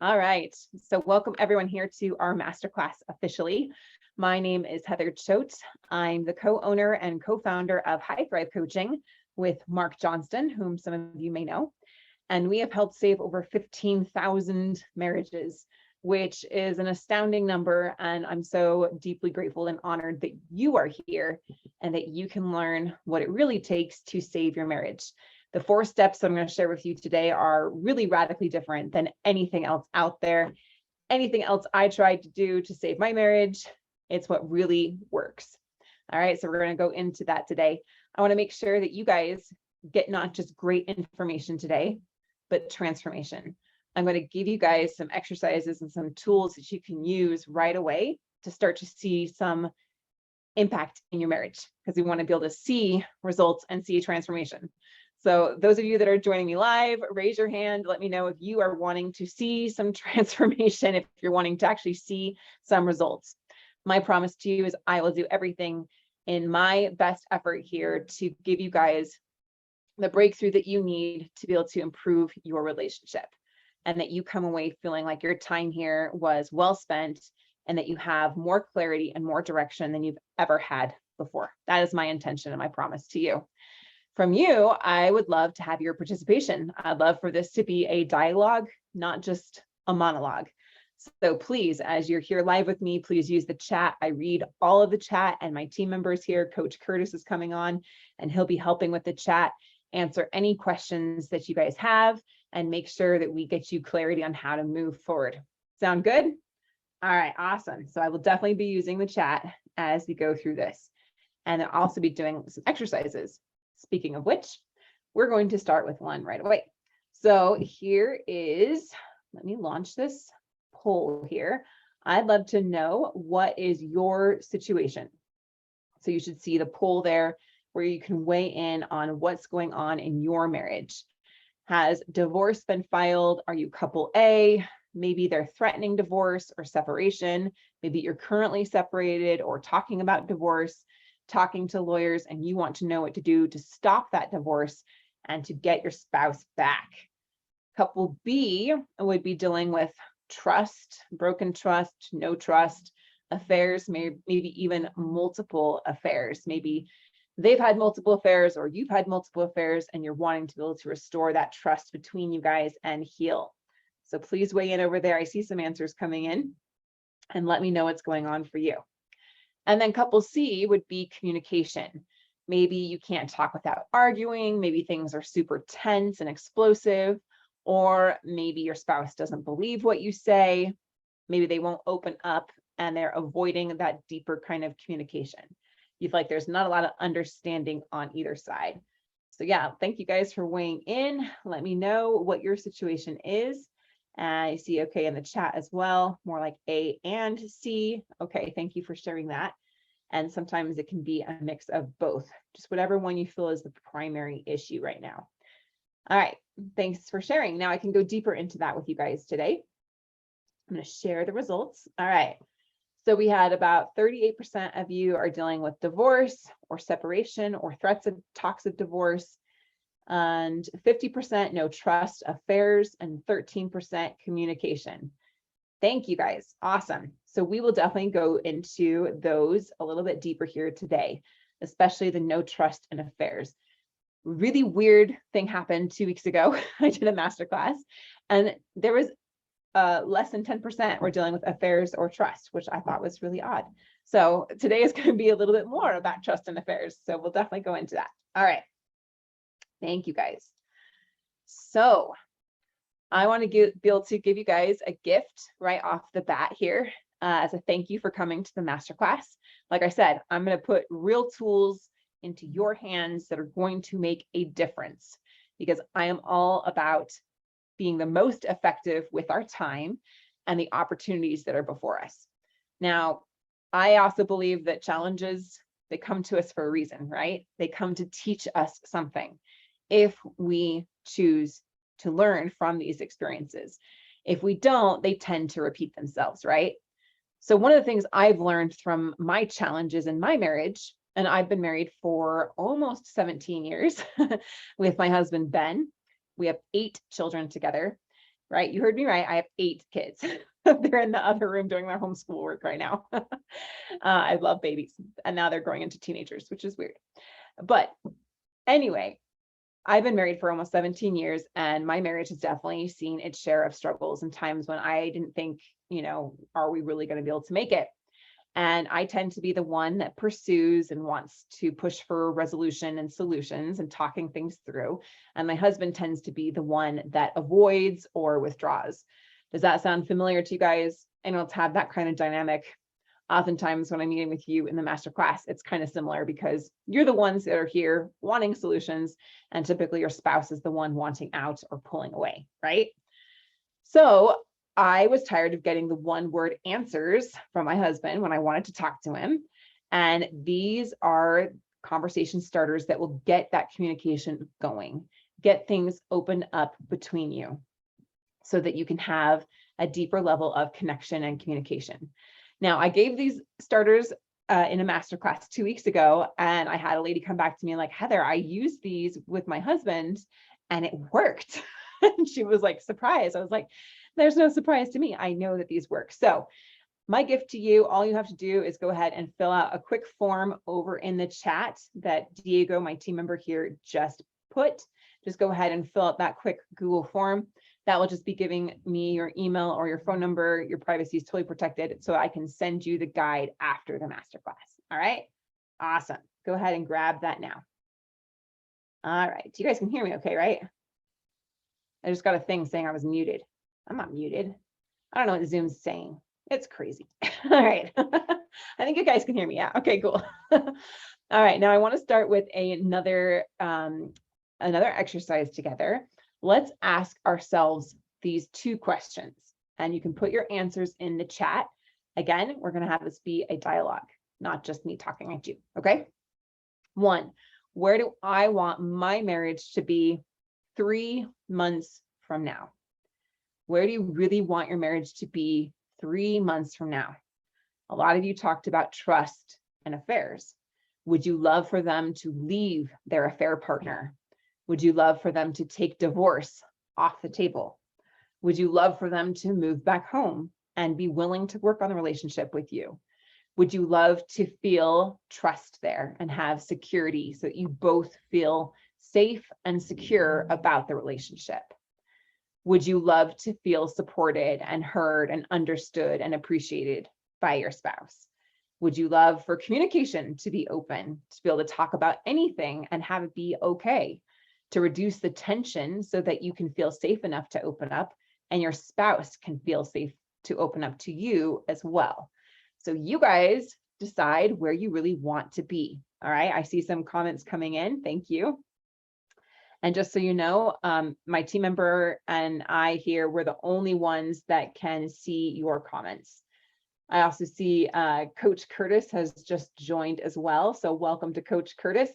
All right. So welcome everyone here to our masterclass officially. My name is Heather Choate. I'm the co-owner and co-founder of High Thrive Coaching with Marc Johnston, whom some of you may know. And we have helped save over 15,000 marriages, which is an astounding number. And I'm so deeply grateful and honored that you are here and that you can learn what it really takes to save your marriage. The 4 steps that I'm going to share with you today are really radically different than anything else out there. Anything else I tried to do to save my marriage, it's what really works. All right, so we're going to go into that today. I want to make sure that you guys get not just great information today, but transformation. I'm going to give you guys some exercises and some tools that you can use right away to start to see some impact in your marriage, because we want to be able to see results and see transformation. So those of you that are joining me live, raise your hand. Let me know if you are wanting to see some transformation, if you're wanting to actually see some results. My promise to you is I will do everything in my best effort here to give you guys the breakthrough that you need to be able to improve your relationship, and that you come away feeling like your time here was well spent and that you have more clarity and more direction than you've ever had before. That is my intention and my promise to you. From you, I would love to have your participation. I'd love for this to be a dialogue, not just a monologue. So please, as you're here live with me, please use the chat. I read all of the chat, and my team members here, Coach Curtis is coming on, and he'll be helping with the chat, answer any questions that you guys have, and make sure that we get you clarity on how to move forward. Sound good? All right, awesome. So I will definitely be using the chat as we go through this. And I'll also be doing some exercises. Speaking of which, we're going to start with one right away. So here is, let me launch this poll here. I'd love to know, what is your situation? So you should see the poll there where you can weigh in on what's going on in your marriage. Has divorce been filed? Are you couple A? Maybe they're threatening divorce or separation. Maybe you're currently separated or talking about divorce, talking to lawyers, and you want to know what to do to stop that divorce and to get your spouse back. Couple B would be dealing with trust, broken trust, no trust, affairs, maybe even multiple affairs. Maybe they've had multiple affairs or you've had multiple affairs, and you're wanting to be able to restore that trust between you guys and heal. So please weigh in over there. I see some answers coming in, and let me know what's going on for you. And then couple C would be communication. Maybe you can't talk without arguing. Maybe things are super tense and explosive, or maybe your spouse doesn't believe what you say. Maybe they won't open up and they're avoiding that deeper kind of communication. You feel like there's not a lot of understanding on either side. So yeah, thank you guys for weighing in. Let me know what your situation is. I see okay in the chat as well, more like A and C. Okay, thank you for sharing that. And sometimes it can be a mix of both, just whatever one you feel is the primary issue right now. All right, thanks for sharing. Now I can go deeper into that with you guys today. I'm going to share the results. All right, so we had about 38% of you are dealing with divorce or separation or threats of talks of divorce, and 50% no trust, affairs, and 13% communication. Thank you guys. Awesome. So we will definitely go into those a little bit deeper here today, especially the no trust and affairs. Really weird thing happened 2 weeks ago. I did a masterclass, and there was less than 10% were dealing with affairs or trust, which I thought was really odd. So today is going to be a little bit more about trust and affairs. So we'll definitely go into that. All right. Thank you guys. So I want to be able to give you guys a gift right off the bat here as a thank you for coming to the masterclass. Like I said, I'm going to put real tools into your hands that are going to make a difference, because I am all about being the most effective with our time and the opportunities that are before us. Now, I also believe that challenges, they come to us for a reason, right? They come to teach us something if we choose to learn from these experiences. If we don't, they tend to repeat themselves, right? So one of the things I've learned from my challenges in my marriage, and I've been married for almost 17 years with my husband, Ben. We have 8 children together. right? You heard me right. I have 8 kids. They're in the other room doing their homeschool work right now. I love babies, and now they're growing into teenagers, which is weird. But anyway, I've been married for almost 17 years, and my marriage has definitely seen its share of struggles and times when I didn't think, are we really going to be able to make it? And I tend to be the one that pursues and wants to push for resolution and solutions and talking things through. And my husband tends to be the one that avoids or withdraws. Does that sound familiar to you guys? I know it's had that kind of dynamic. Oftentimes when I'm meeting with you in the masterclass, it's kind of similar because you're the ones that are here wanting solutions, and typically your spouse is the one wanting out or pulling away, right? So I was tired of getting the one-word answers from my husband when I wanted to talk to him. And these are conversation starters that will get that communication going, get things opened up between you so that you can have a deeper level of connection and communication. Now, I gave these starters in a masterclass 2 weeks ago, and I had a lady come back to me like, Heather, I used these with my husband and it worked. And she was like, surprised. I was like, there's no surprise to me. I know that these work. So my gift to you, all you have to do is go ahead and fill out a quick form over in the chat that Diego, my team member here, just put. Just go ahead and fill out that quick Google form. That will just be giving me your email or your phone number. Your privacy is totally protected, so I can send you the guide after the masterclass. All right. Awesome. Go ahead and grab that now. All right. You guys can hear me okay, right? I just got a thing saying I was muted. I'm not muted. I don't know what Zoom's saying. It's crazy. All right. I think you guys can hear me. Yeah. Okay, cool. All right. Now I want to start with another exercise together. Let's ask ourselves these 2 questions, and you can put your answers in the chat. Again, we're going to have this be a dialogue, not just me talking at you. Okay. 1, where do I want my marriage to be 3 months from now? Where do you really want your marriage to be 3 months from now? A lot of you talked about trust and affairs. Would you love for them to leave their affair partner? Would you love for them to take divorce off the table? Would you love for them to move back home and be willing to work on the relationship with you? Would you love to feel trust there and have security so that you both feel safe and secure about the relationship? Would you love to feel supported and heard and understood and appreciated by your spouse? Would you love for communication to be open, to be able to talk about anything and have it be okay, to reduce the tension so that you can feel safe enough to open up and your spouse can feel safe to open up to you as well? So you guys decide where you really want to be. All right. I see some comments coming in. Thank you. And just so you know, my team member and I here, we're the only ones that can see your comments. I also see Coach Curtis has just joined as well. So welcome to Coach Curtis.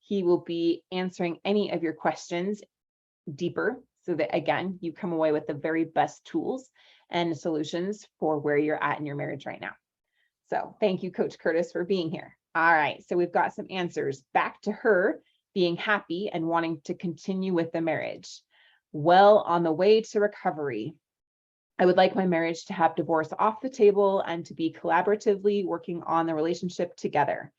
He will be answering any of your questions deeper so that, again, you come away with the very best tools and solutions for where you're at in your marriage right now. So thank you, Coach Curtis, for being here. All right, so we've got some answers. Back to her being happy and wanting to continue with the marriage. Well on the way to recovery. I would like my marriage to have divorce off the table and to be collaboratively working on the relationship together.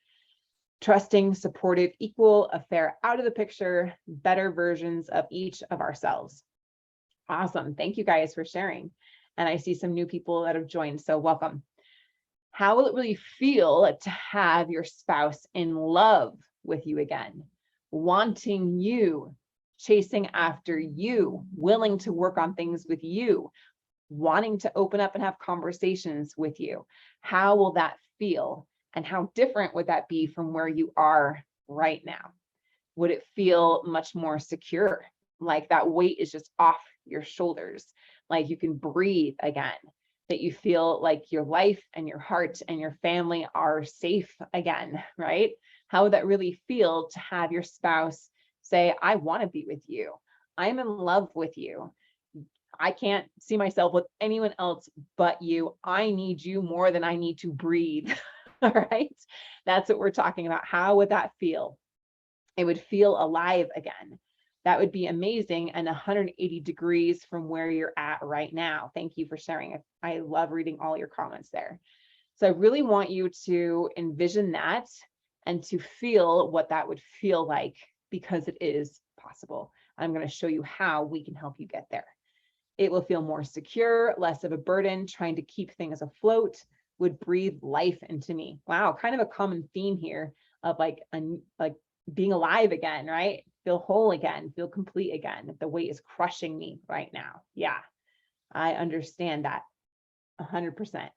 Trusting, supportive, equal, affair out of the picture, better versions of each of ourselves. Awesome. Thank you guys for sharing. And I see some new people that have joined, so welcome. How will it really feel to have your spouse in love with you again, wanting you, chasing after you, willing to work on things with you, wanting to open up and have conversations with you? How will that feel? And how different would that be from where you are right now? Would it feel much more secure? Like that weight is just off your shoulders, like you can breathe again, that you feel like your life and your heart and your family are safe again, right? How would that really feel to have your spouse say, I want to be with you. I'm in love with you. I can't see myself with anyone else but you. I need you more than I need to breathe. All right. That's what we're talking about. How would that feel? It would feel alive again. That would be amazing, and 180 degrees from where you're at right now. Thank you for sharing it. I love reading all your comments there. So I really want you to envision that and to feel what that would feel like, because it is possible. I'm going to show you how we can help you get there. It will feel more secure, less of a burden, trying to keep things afloat, would breathe life into me. Wow, kind of a common theme here of like being alive again, right? Feel whole again, feel complete again. The weight is crushing me right now. Yeah, I understand that 100%.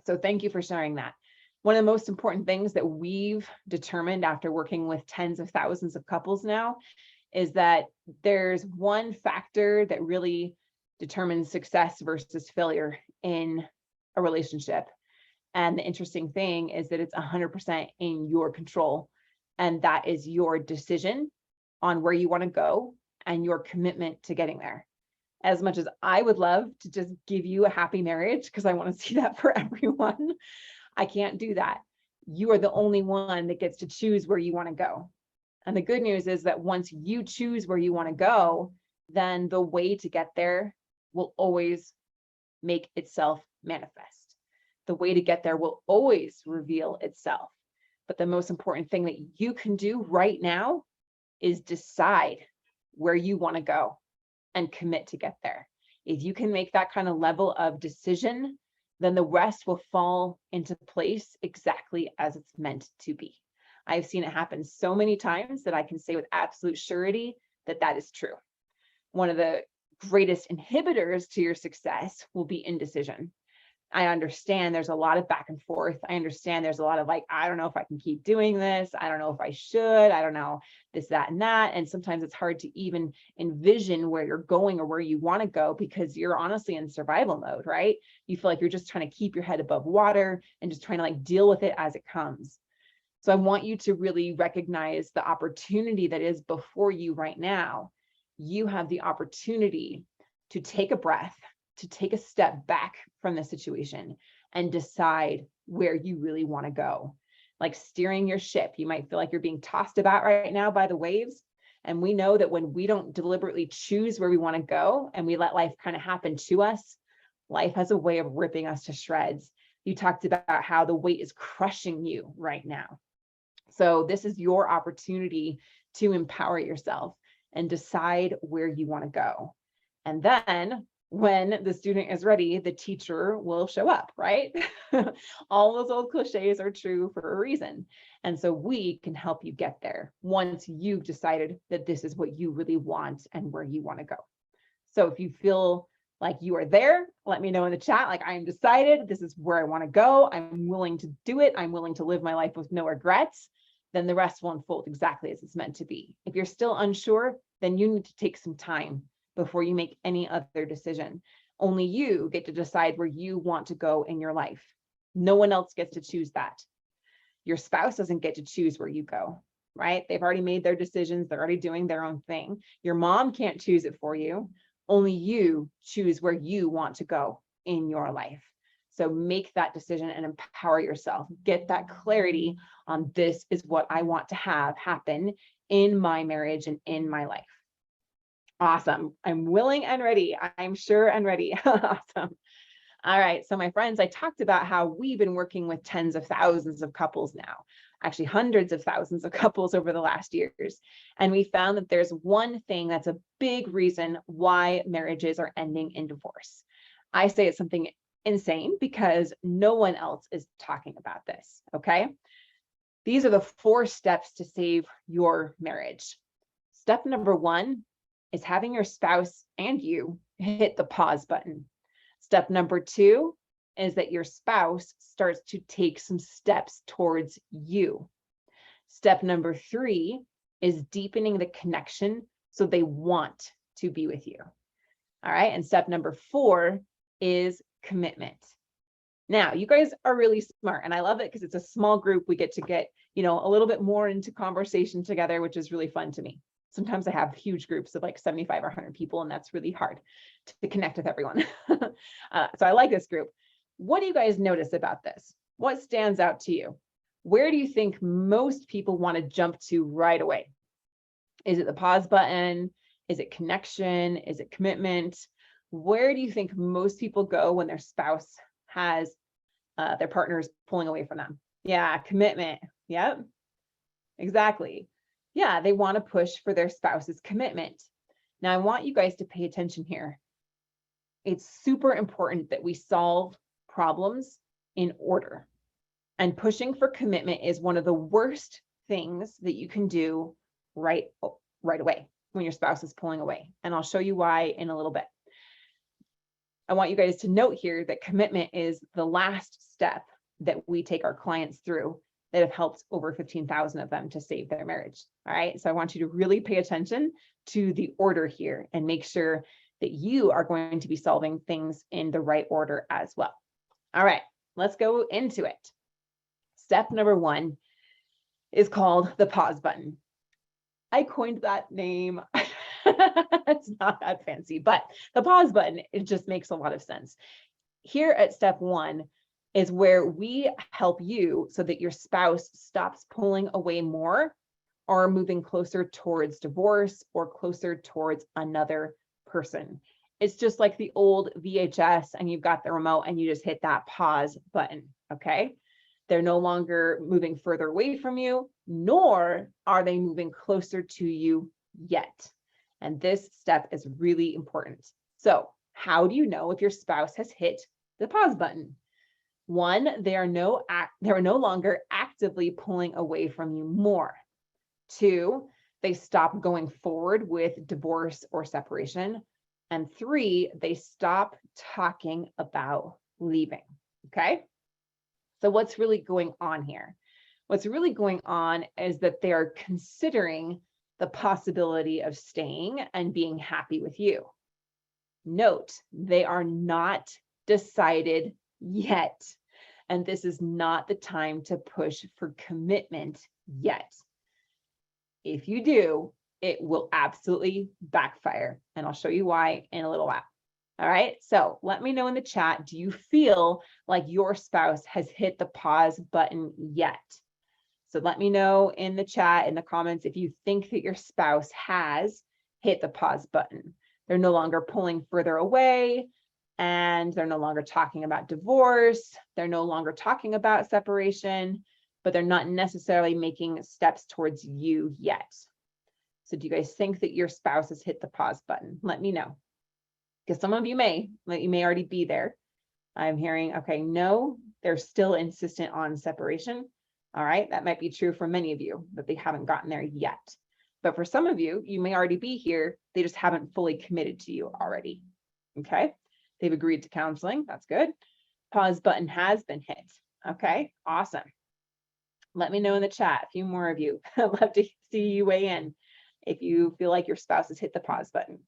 So thank you for sharing that. One of the most important things that we've determined after working with tens of thousands of couples now is that there's one factor that really determines success versus failure in a relationship. And the interesting thing is that it's 100% in your control. And that is your decision on where you want to go and your commitment to getting there. As much as I would love to just give you a happy marriage, because I want to see that for everyone, I can't do that. You are the only one that gets to choose where you want to go. And the good news is that once you choose where you want to go, then the way to get there will always make itself manifest. The way to get there will always reveal itself. But the most important thing that you can do right now is decide where you want to go and commit to get there. If you can make that kind of level of decision, then the rest will fall into place exactly as it's meant to be. I've seen it happen so many times that I can say with absolute surety that that is true. One of the greatest inhibitors to your success will be indecision. I understand there's a lot of back and forth. I understand there's a lot of like, I don't know if I can keep doing this. I don't know if I should. I don't know this, that, and that. And sometimes it's hard to even envision where you're going or where you want to go, because you're honestly in survival mode, right? You feel like you're just trying to keep your head above water and just trying to like deal with it as it comes. So I want you to really recognize the opportunity that is before you right now. You have the opportunity to take a breath, to take a step back from the situation and decide where you really want to go. Like steering your ship. You might feel like you're being tossed about right now by the waves. And we know that when we don't deliberately choose where we want to go and we let life kind of happen to us, life has a way of ripping us to shreds. You talked about how the weight is crushing you right now. So this is your opportunity to empower yourself and decide where you want to go. And then when the student is ready, the teacher will show up, right? All those old cliches are true for a reason. And so we can help you get there once you've decided that this is what you really want and where you want to go. So if you feel like you are there, let me know in the chat, like I am decided, this is where I want to go. I'm willing to do it. I'm willing to live my life with no regrets. Then the rest will unfold exactly as it's meant to be. If you're still unsure, then you need to take some time before you make any other decision. Only you get to decide where you want to go in your life. No one else gets to choose that. Your spouse doesn't get to choose where you go, right? They've already made their decisions. They're already doing their own thing. Your mom can't choose it for you. Only you choose where you want to go in your life. So make that decision and empower yourself. Get that clarity on this is what I want to have happen in my marriage and in my life. Awesome. I'm willing and ready. I'm sure and ready. Awesome. All right. So my friends, I talked about how we've been working with tens of thousands of couples now, actually hundreds of thousands of couples over the last years. And we found that there's one thing that's a big reason why marriages are ending in divorce. I say it's something insane because no one else is talking about this. Okay. These are the 4 steps to save your marriage. Step number 1 is having your spouse and you hit the pause button. Step number 2 is that your spouse starts to take some steps towards you. Step number 3 is deepening the connection so they want to be with you. All right. And step number 4 is commitment. Now, you guys are really smart and I love it because it's a small group. We get to get, a little bit more into conversation together, which is really fun to me. Sometimes I have huge groups of like 75 or 100 people, and that's really hard to connect with everyone. So I like this group. What do you guys notice about this? What stands out to you? Where do you think most people want to jump to right away? Is it the pause button? Is it connection? Is it commitment? Where do you think most people go when their spouse has their partners pulling away from them? Yeah, commitment. Yep, exactly. Yeah, they want to push for their spouse's commitment. Now, I want you guys to pay attention here. It's super important that we solve problems in order. And pushing for commitment is one of the worst things that you can do right away when your spouse is pulling away. And I'll show you why in a little bit. I want you guys to note here that commitment is the last step that we take our clients through that have helped over 15,000 of them to save their marriage. All right. So I want you to really pay attention to the order here and make sure that you are going to be solving things in the right order as well. All right, let's go into it. Step number 1 is called the pause button. I coined that name. It's not that fancy, but the pause button, it just makes a lot of sense. Here at step 1 is where we help you so that your spouse stops pulling away more or moving closer towards divorce or closer towards another person. It's just like the old VHS and you've got the remote and you just hit that pause button, okay? They're no longer moving further away from you, nor are they moving closer to you yet. And this step is really important. So how do you know if your spouse has hit the pause button? 1, they are no longer actively pulling away from you more. 2, they stop going forward with divorce or separation. And 3, they stop talking about leaving. Okay. So what's really going on here? What's really going on is that they are considering the possibility of staying and being happy with you. Note, they are not decided yet. And this is not the time to push for commitment yet. If you do, it will absolutely backfire. And I'll show you why in a little while. All right. So let me know in the chat, do you feel like your spouse has hit the pause button yet? So let me know in the chat, in the comments, if you think that your spouse has hit the pause button. They're no longer pulling further away and they're no longer talking about divorce. They're no longer talking about separation, but they're not necessarily making steps towards you yet. So do you guys think that your spouse has hit the pause button? Let me know. Because some of you may already be there. I'm hearing, okay, no, they're still insistent on separation. All right, that might be true for many of you, but they haven't gotten there yet. But for some of you, you may already be here. They just haven't fully committed to you already. Okay, they've agreed to counseling. That's good. Pause button has been hit. Okay, awesome. Let me know in the chat, a few more of you. I'd love to see you weigh in if you feel like your spouse has hit the pause button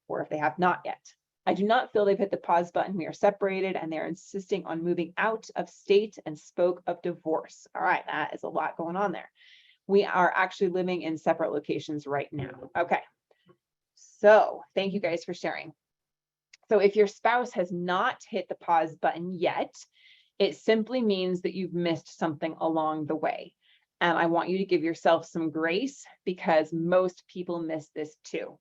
or if they have not yet. I do not feel they've hit the pause button. We are separated and they're insisting on moving out of state and spoke of divorce. All right, that is a lot going on there. We are actually living in separate locations right now. Okay, so thank you guys for sharing. So if your spouse has not hit the pause button yet, it simply means that you've missed something along the way. And I want you to give yourself some grace because most people miss this too,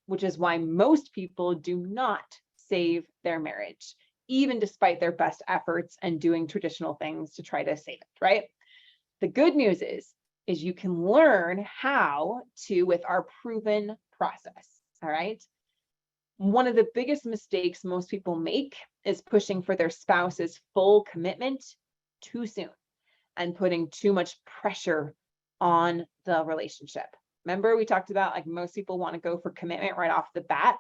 which is why most people do not save their marriage, even despite their best efforts and doing traditional things to try to save it, right? The good news is you can learn how to with our proven process, all right? One of the biggest mistakes most people make is pushing for their spouse's full commitment too soon and putting too much pressure on the relationship. Remember, we talked about like most people want to go for commitment right off the bat.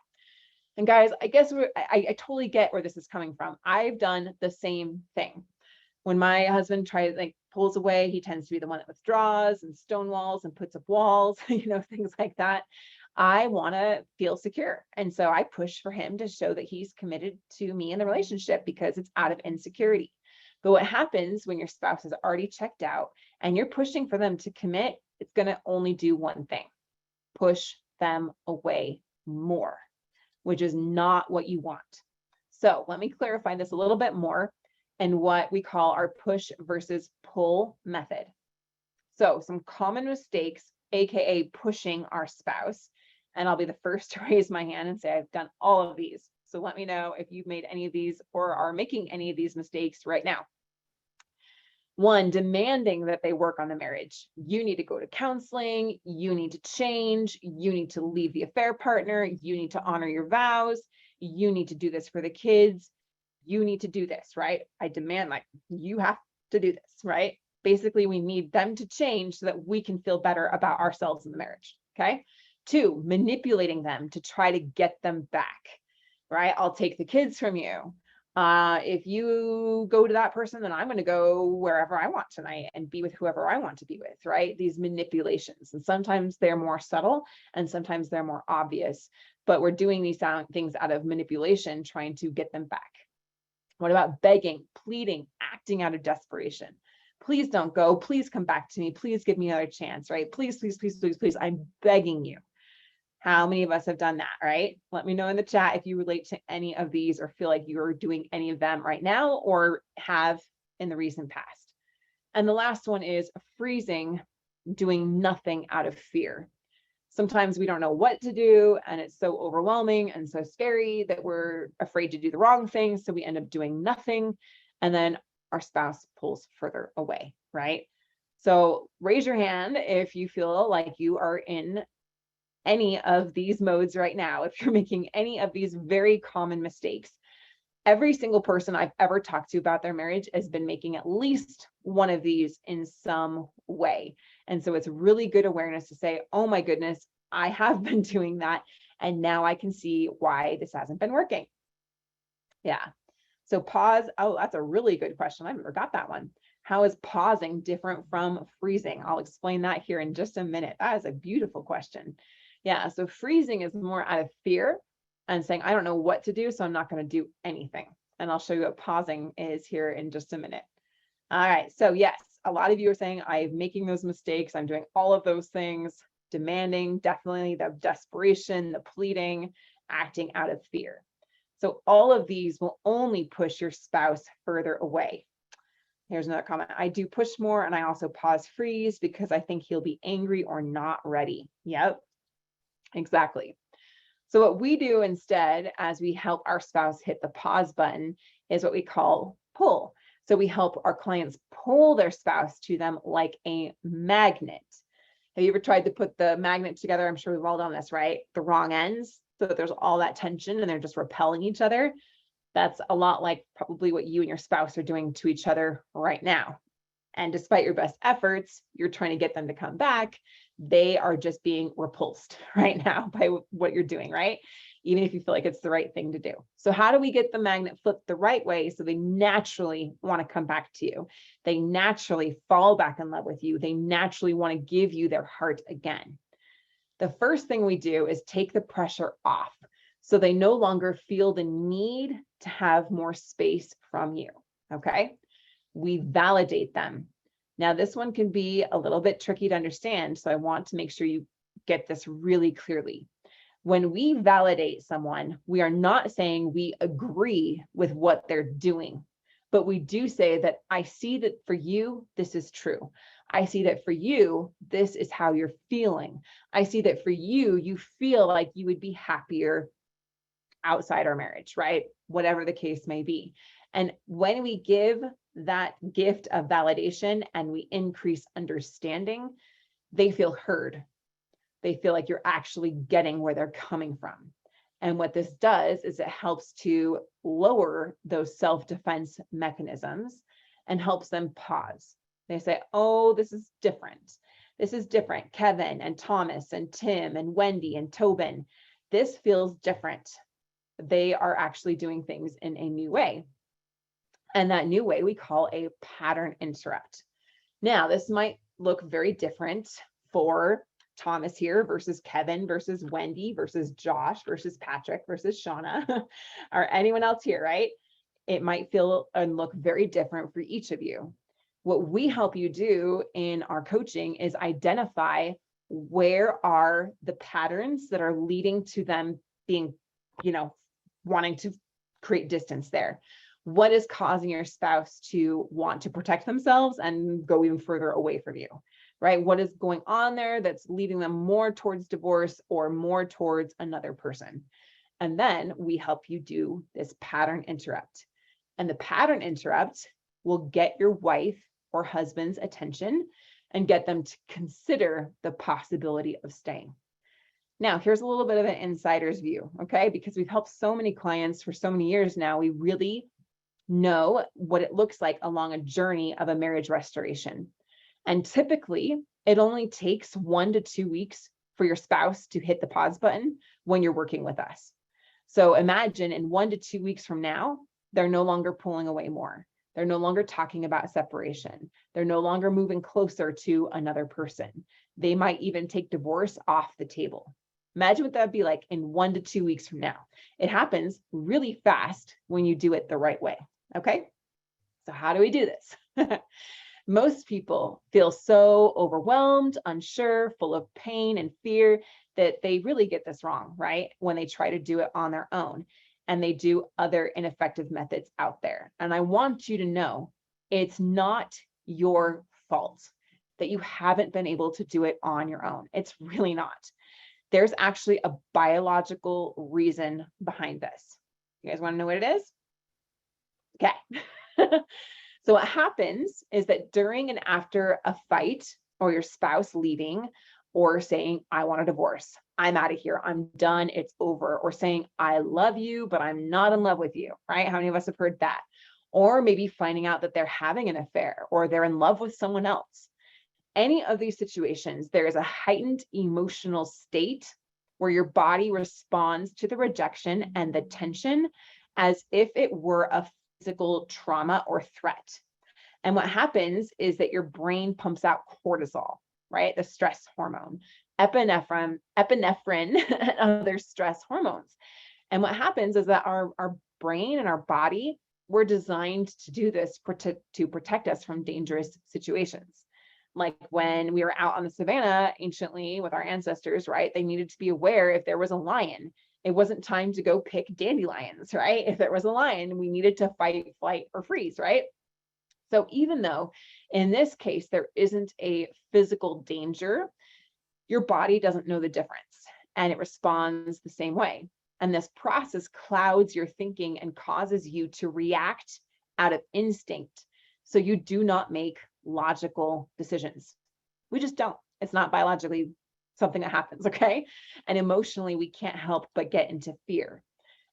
And guys, I guess I totally get where this is coming from. I've done the same thing. When my husband pulls away, he tends to be the one that withdraws and stonewalls and puts up walls, things like that. I want to feel secure. And so I push for him to show that he's committed to me in the relationship because it's out of insecurity. But what happens when your spouse has already checked out and you're pushing for them to commit, it's going to only do one thing, push them away more, which is not what you want. So let me clarify this a little bit more and what we call our push versus pull method. So some common mistakes AKA pushing our spouse. And I'll be the first to raise my hand and say, I've done all of these. So let me know if you've made any of these or are making any of these mistakes right now. One, demanding that they work on the marriage. You need to go to counseling. You need to change. You need to leave the affair partner. You need to honor your vows. You need to do this for the kids. You need to do this, right? I demand, like, you have to do this, right? Basically, we need them to change so that we can feel better about ourselves in the marriage, okay? Two, manipulating them to try to get them back, right? I'll take the kids from you. If you go to that person, then I'm going to go wherever I want tonight and be with whoever I want to be with, right? These manipulations. And sometimes they're more subtle and sometimes they're more obvious, but we're doing these things out of manipulation, trying to get them back. What about begging, pleading, acting out of desperation? Please don't go. Please come back to me. Please give me another chance, right? Please, please, please, please, please. I'm begging you. How many of us have done that, right? Let me know in the chat if you relate to any of these or feel like you're doing any of them right now or have in the recent past. And the last one is freezing, doing nothing out of fear. Sometimes we don't know what to do and it's so overwhelming and so scary that we're afraid to do the wrong thing. So we end up doing nothing and then our spouse pulls further away, right? So raise your hand if you feel like you are in any of these modes right now, if you're making any of these very common mistakes. Every single person I've ever talked to about their marriage has been making at least one of these in some way. And so it's really good awareness to say, oh my goodness, I have been doing that. And now I can see why this hasn't been working. Yeah. So pause. Oh, that's a really good question. I never got that one. How is pausing different from freezing? I'll explain that here in just a minute. That is a beautiful question. Yeah, so freezing is more out of fear and saying, I don't know what to do, so I'm not going to do anything. And I'll show you what pausing is here in just a minute. All right, so yes, a lot of you are saying, I'm making those mistakes. I'm doing all of those things, demanding, definitely the desperation, the pleading, acting out of fear. So all of these will only push your spouse further away. Here's another comment. I do push more and I also pause freeze because I think he'll be angry or not ready. Yep. Exactly. So what we do instead, as we help our spouse hit the pause button, is what we call pull. So we help our clients pull their spouse to them like a magnet. Have you ever tried to put the magnet together? I'm sure we've all done this, right? The wrong ends, so that there's all that tension and they're just repelling each other. That's a lot like probably what you and your spouse are doing to each other right now. And despite your best efforts, you're trying to get them to come back. They are just being repulsed right now by what you're doing, right? Even if you feel like it's the right thing to do. So how do we get the magnet flipped the right way so they naturally want to come back to you? They naturally fall back in love with you. They naturally want to give you their heart again. The first thing we do is take the pressure off so they no longer feel the need to have more space from you, okay? We validate them. Now, this one can be a little bit tricky to understand, so I want to make sure you get this really clearly. When we validate someone, we are not saying we agree with what they're doing, but we do say that I see that for you, this is true. I see that for you, this is how you're feeling. I see that for you, you feel like you would be happier outside our marriage, right? Whatever the case may be. And when we give that gift of validation and we increase understanding, they feel heard. They feel like you're actually getting where they're coming from. And what this does is it helps to lower those self-defense mechanisms and helps them pause. They say, oh, this is different. This is different. Kevin and Thomas and Tim and Wendy and Tobin, this feels different. They are actually doing things in a new way. And that new way we call a pattern interrupt. Now, this might look very different for Thomas here versus Kevin versus Wendy versus Josh versus Patrick versus Shauna or anyone else here, right? It might feel and look very different for each of you. What we help you do in our coaching is identify where are the patterns that are leading to them being, wanting to create distance there. What is causing your spouse to want to protect themselves and go even further away from you? right? What is going on there that's leading them more towards divorce or more towards another person? And then we help you do this pattern interrupt. And the pattern interrupt will get your wife or husband's attention and get them to consider the possibility of staying. Now, here's a little bit of an insider's view, okay? Because we've helped so many clients for so many years now, we really know what it looks like along a journey of a marriage restoration. And typically, it only takes 1 to 2 weeks for your spouse to hit the pause button when you're working with us. So imagine in 1 to 2 weeks from now, they're no longer pulling away more. They're no longer talking about separation. They're no longer moving closer to another person. They might even take divorce off the table. Imagine what that would be like in 1 to 2 weeks from now. It happens really fast when you do it the right way. Okay. So how do we do this? Most people feel so overwhelmed, unsure, full of pain and fear that they really get this wrong, right? When they try to do it on their own and they do other ineffective methods out there. And I want you to know it's not your fault that you haven't been able to do it on your own. It's really not. There's actually a biological reason behind this. You guys want to know what it is? Okay. So what happens is that during and after a fight or your spouse leaving or saying, I want a divorce, I'm out of here, I'm done, it's over, or saying, I love you, but I'm not in love with you, right? How many of us have heard that? Or maybe finding out that they're having an affair or they're in love with someone else. Any of these situations, there is a heightened emotional state where your body responds to the rejection and the tension as if it were a physical trauma or threat. And what happens is that your brain pumps out cortisol, right? The stress hormone, epinephrine, and other stress hormones. And what happens is that our brain and our body were designed to do this to protect us from dangerous situations. Like when we were out on the savannah anciently with our ancestors, right? They needed to be aware if there was a lion. It wasn't time to go pick dandelions, right? If there was a lion, we needed to fight, flight, or freeze, right? So even though in this case, there isn't a physical danger, your body doesn't know the difference and it responds the same way. And this process clouds your thinking and causes you to react out of instinct. So you do not make logical decisions. We just don't. It's not biologically something that happens, okay? And emotionally, we can't help but get into fear.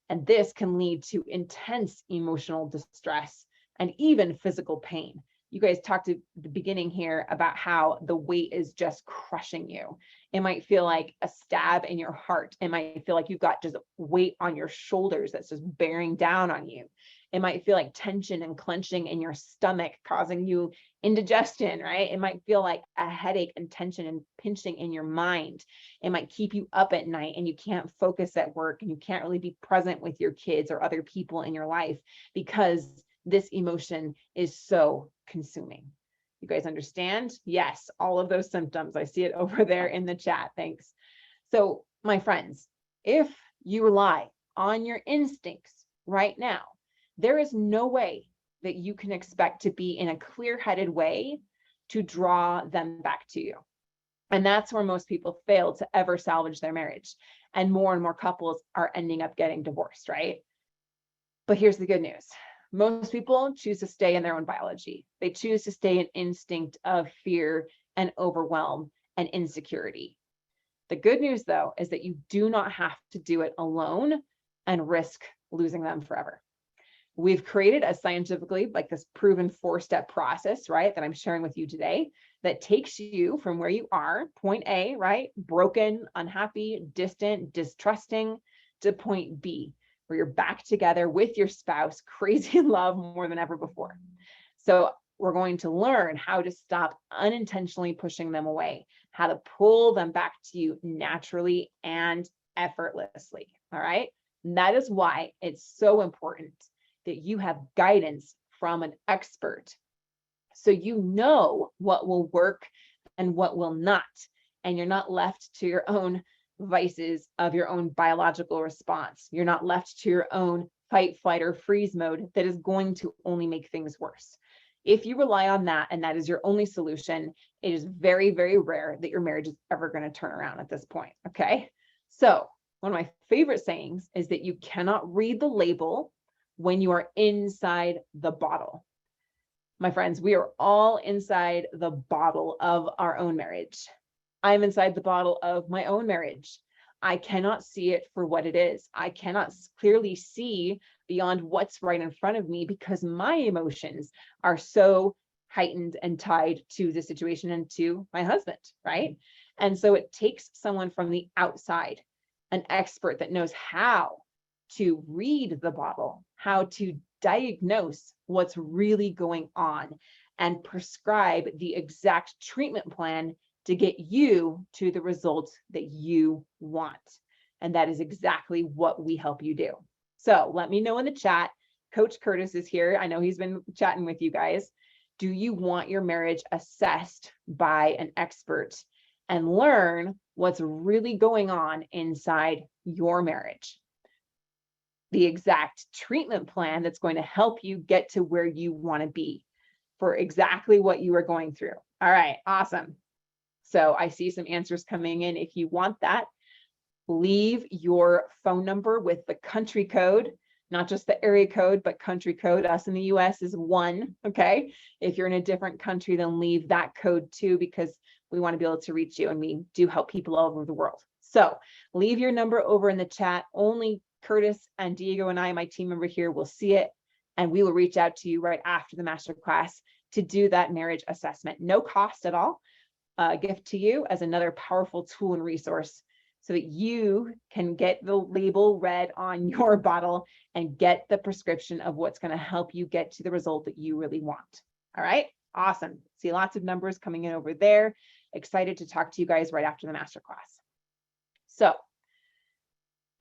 And this can lead to intense emotional distress and even physical pain. You guys talked at the beginning here about how the weight is just crushing you. It might feel like a stab in your heart. It might feel like you've got just weight on your shoulders that's just bearing down on you. It might feel like tension and clenching in your stomach, causing you indigestion, right? It might feel like a headache and tension and pinching in your mind. It might keep you up at night and you can't focus at work and you can't really be present with your kids or other people in your life because this emotion is so consuming. You guys understand? Yes, all of those symptoms. I see it over there in the chat. Thanks. So, my friends, if you rely on your instincts right now, there is no way that you can expect to be in a clear-headed way to draw them back to you. And that's where most people fail to ever salvage their marriage. And more couples are ending up getting divorced, right? But here's the good news. Most people choose to stay in their own biology. They choose to stay in instinct of fear and overwhelm and insecurity. The good news, though, is that you do not have to do it alone and risk losing them forever. We've created a scientifically, like this proven 4-step process, right, that I'm sharing with you today that takes you from where you are, point A, right, broken, unhappy, distant, distrusting, to point B, where you're back together with your spouse, crazy in love more than ever before. So we're going to learn how to stop unintentionally pushing them away, how to pull them back to you naturally and effortlessly. All right. And that is why it's so important that you have guidance from an expert so you know what will work and what will not. And you're not left to your own vices of your own biological response. You're not left to your own fight, flight, or freeze mode that is going to only make things worse. If you rely on that and that is your only solution, it is very, very rare that your marriage is ever going to turn around at this point. Okay. So one of my favorite sayings is that you cannot read the label when you are inside the bottle. My friends, we are all inside the bottle of our own marriage. I'm inside the bottle of my own marriage. I cannot see it for what it is. I cannot clearly see beyond what's right in front of me because my emotions are so heightened and tied to the situation and to my husband, right? And so it takes someone from the outside, an expert that knows how to read the bottle, how to diagnose what's really going on and prescribe the exact treatment plan to get you to the results that you want. And that is exactly what we help you do. So let me know in the chat. Coach Curtis is here. I know he's been chatting with you guys. Do you want your marriage assessed by an expert and learn what's really going on inside your marriage? The exact treatment plan that's going to help you get to where you want to be for exactly what you are going through. All right, awesome. So I see some answers coming in. If you want that, leave your phone number with the country code, not just the area code, but country code. Us in the US is 1, okay? If you're in a different country, then leave that code too, because we want to be able to reach you, and we do help people all over the world. So leave your number over in the chat. Only Curtis and Diego and I, my team member here, will see it, and we will reach out to you right after the masterclass to do that marriage assessment. No cost at all. Gift to you as another powerful tool and resource so that you can get the label read on your bottle and get the prescription of what's going to help you get to the result that you really want. All right, awesome. See lots of numbers coming in over there. Excited to talk to you guys right after the masterclass. So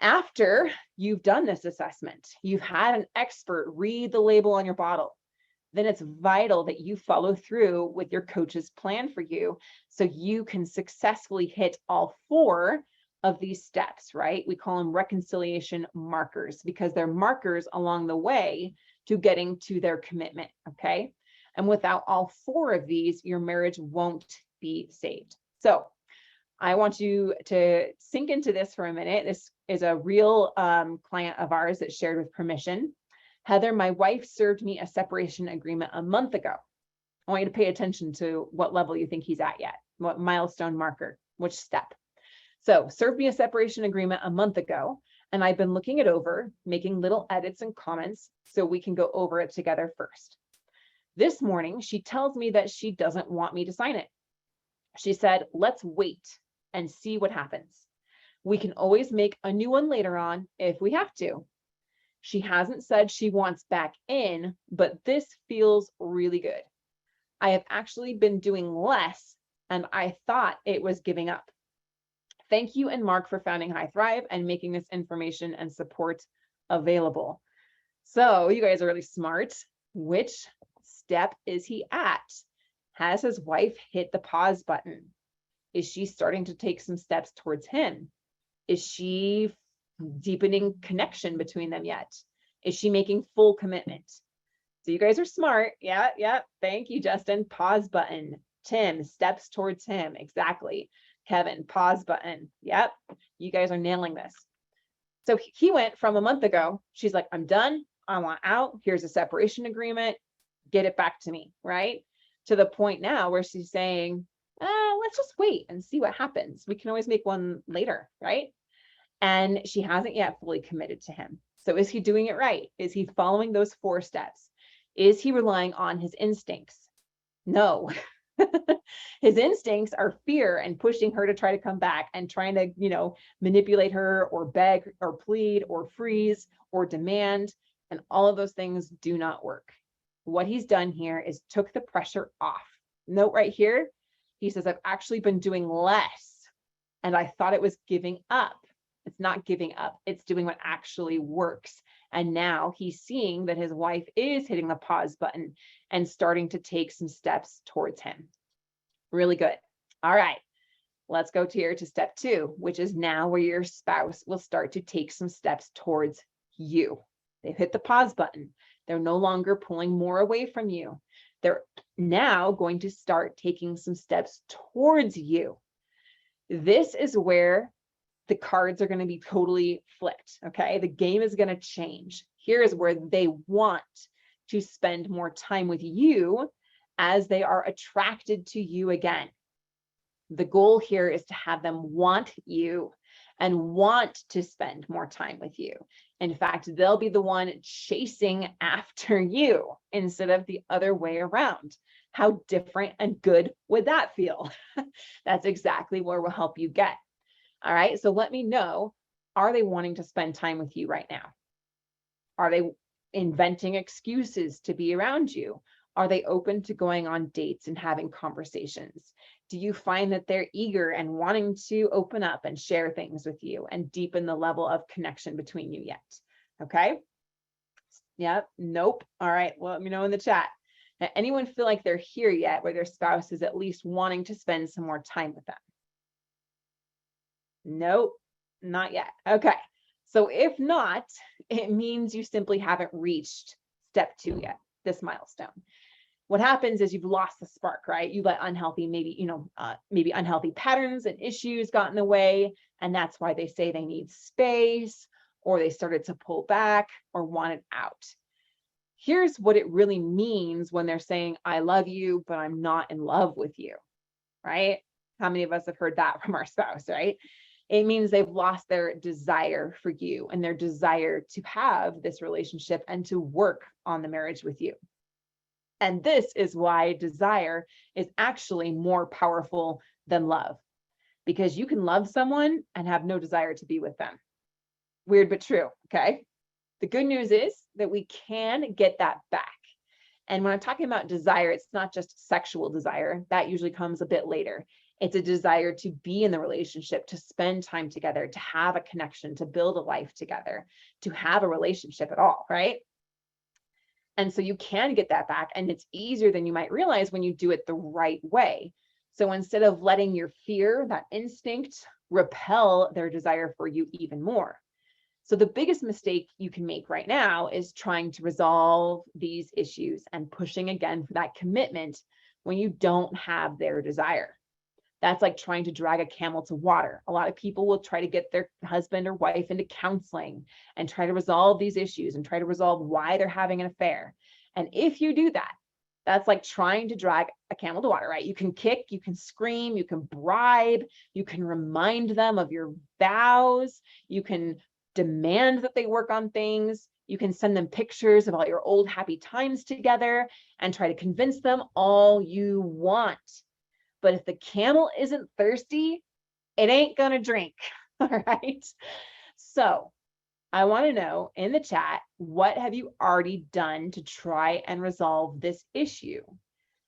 after you've done this assessment, you've had an expert read the label on your bottle, then it's vital that you follow through with your coach's plan for you so you can successfully hit all 4 of these steps, right? We call them reconciliation markers because they're markers along the way to getting to their commitment, okay? And without all 4 of these, your marriage won't be saved. So I want you to sink into this for a minute. This is a real client of ours that shared with permission. Heather, my wife served me a separation agreement a month ago. I want you to pay attention to what level you think he's at yet, what milestone marker, which step. So served me a separation agreement a month ago, and I've been looking it over, making little edits and comments so we can go over it together first. This morning, she tells me that she doesn't want me to sign it. She said, let's wait and see what happens. We can always make a new one later on if we have to. She hasn't said she wants back in, but this feels really good. I have actually been doing less, and I thought it was giving up. Thank you and Marc for founding High Thrive and making this information and support available. So you guys are really smart. Which step is he at? Has his wife hit the pause button? Is she starting to take some steps towards him? Is she deepening connection between them yet? Is she making full commitment? So you guys are smart. Yeah. Thank you, Justin. Pause button. Tim, steps towards him. Exactly. Kevin, pause button. Yep. You guys are nailing this. So he went from a month ago. She's like, I'm done. I want out. Here's a separation agreement. Get it back to me. Right? To the point now where she's saying, let's just wait and see what happens. We can always make one later. Right? And she hasn't yet fully committed to him. So is he doing it right? Is he following those 4 steps? Is he relying on his instincts? No. His instincts are fear and pushing her to try to come back and trying to, manipulate her or beg or plead or freeze or demand. And all of those things do not work. What he's done here is took the pressure off. Note right here, he says, I've actually been doing less and I thought it was giving up. It's not giving up. It's doing what actually works. And now he's seeing that his wife is hitting the pause button and starting to take some steps towards him. Really good. All right, let's go to step 2, which is now where your spouse will start to take some steps towards you. They've hit the pause button. They're no longer pulling more away from you. They're now going to start taking some steps towards you. This is where the cards are going to be totally flipped. Okay. The game is going to change. Here is where they want to spend more time with you as they are attracted to you again. The goal here is to have them want you and want to spend more time with you. In fact, they'll be the one chasing after you instead of the other way around. How different and good would that feel? That's exactly where we'll help you get. All right. So let me know, are they wanting to spend time with you right now? Are they inventing excuses to be around you? Are they open to going on dates and having conversations? Do you find that they're eager and wanting to open up and share things with you and deepen the level of connection between you yet? Okay. Yep. Nope. All right. Well, let me know in the chat. Now, anyone feel like they're here yet where their spouse is at least wanting to spend some more time with them? Nope, not yet. Okay. So if not, it means you simply haven't reached step 2 yet, this milestone. What happens is you've lost the spark, right? You let unhealthy, maybe unhealthy patterns and issues got in the way. And that's why they say they need space, or they started to pull back or want it out. Here's what it really means when they're saying, I love you, but I'm not in love with you, right? How many of us have heard that from our spouse, right? It means they've lost their desire for you and their desire to have this relationship and to work on the marriage with you. And this is why desire is actually more powerful than love, because you can love someone and have no desire to be with them. Weird, but true. Okay. The good news is that we can get that back. And when I'm talking about desire, it's not just sexual desire. That usually comes a bit later. It's a desire to be in the relationship, to spend time together, to have a connection, to build a life together, to have a relationship at all, right? And so you can get that back, and it's easier than you might realize when you do it the right way. So instead of letting your fear, that instinct, repel their desire for you even more. So the biggest mistake you can make right now is trying to resolve these issues and pushing again for that commitment when you don't have their desire. That's like trying to drag a camel to water. A lot of people will try to get their husband or wife into counseling and try to resolve these issues and try to resolve why they're having an affair. And if you do that, that's like trying to drag a camel to water, right? You can kick, you can scream, you can bribe, you can remind them of your vows, you can demand that they work on things, you can send them pictures of all your old happy times together and try to convince them all you want. But if the camel isn't thirsty, it ain't gonna drink, all right? So I wanna know in the chat, what have you already done to try and resolve this issue?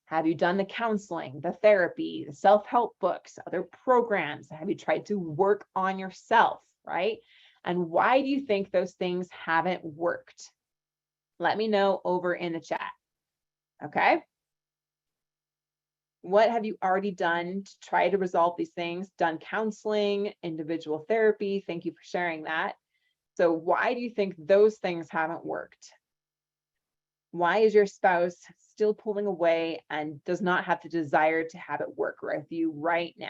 Have you done the counseling, the therapy, the self-help books, other programs? Have you tried to work on yourself, right? And why do you think those things haven't worked? Let me know over in the chat, okay? What have you already done to try to resolve these things? Done counseling, individual therapy. Thank you for sharing that. So why do you think those things haven't worked? Why is your spouse still pulling away and does not have the desire to have it work with you right now?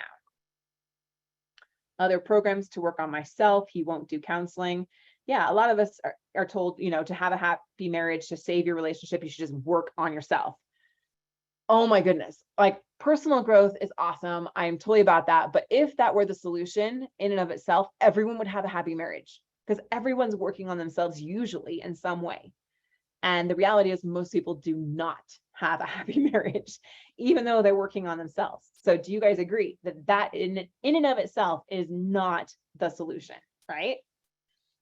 Other programs to work on myself. He won't do counseling. Yeah, a lot of us are told, to have a happy marriage, to save your relationship, you should just work on yourself. Oh my goodness. Like, personal growth is awesome. I'm totally about that. But if that were the solution in and of itself, everyone would have a happy marriage, because everyone's working on themselves usually in some way. And the reality is most people do not have a happy marriage, even though they're working on themselves. So do you guys agree that that in and of itself is not the solution, right?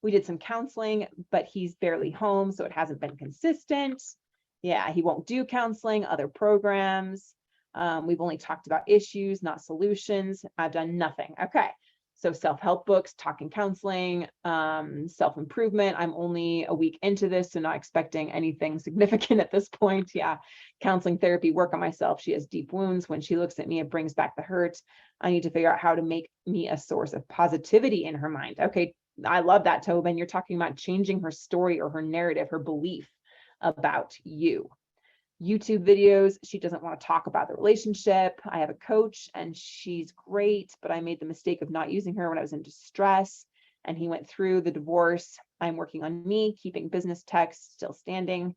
We did some counseling, but he's barely home, so it hasn't been consistent. Yeah, he won't do counseling, other programs. We've only talked about issues, not solutions. I've done nothing. Okay, so self-help books, talking counseling, self-improvement. I'm only a week into this, so not expecting anything significant at this point. Yeah, counseling, therapy, work on myself. She has deep wounds. When she looks at me, it brings back the hurt. I need to figure out how to make me a source of positivity in her mind. Okay, I love that, Tobin. You're talking about changing her story or her narrative, her belief about you. YouTube videos. She doesn't want to talk about the relationship. I have a coach and she's great, but I made the mistake of not using her when I was in distress and he went through the divorce. I'm working on me, keeping business texts still standing.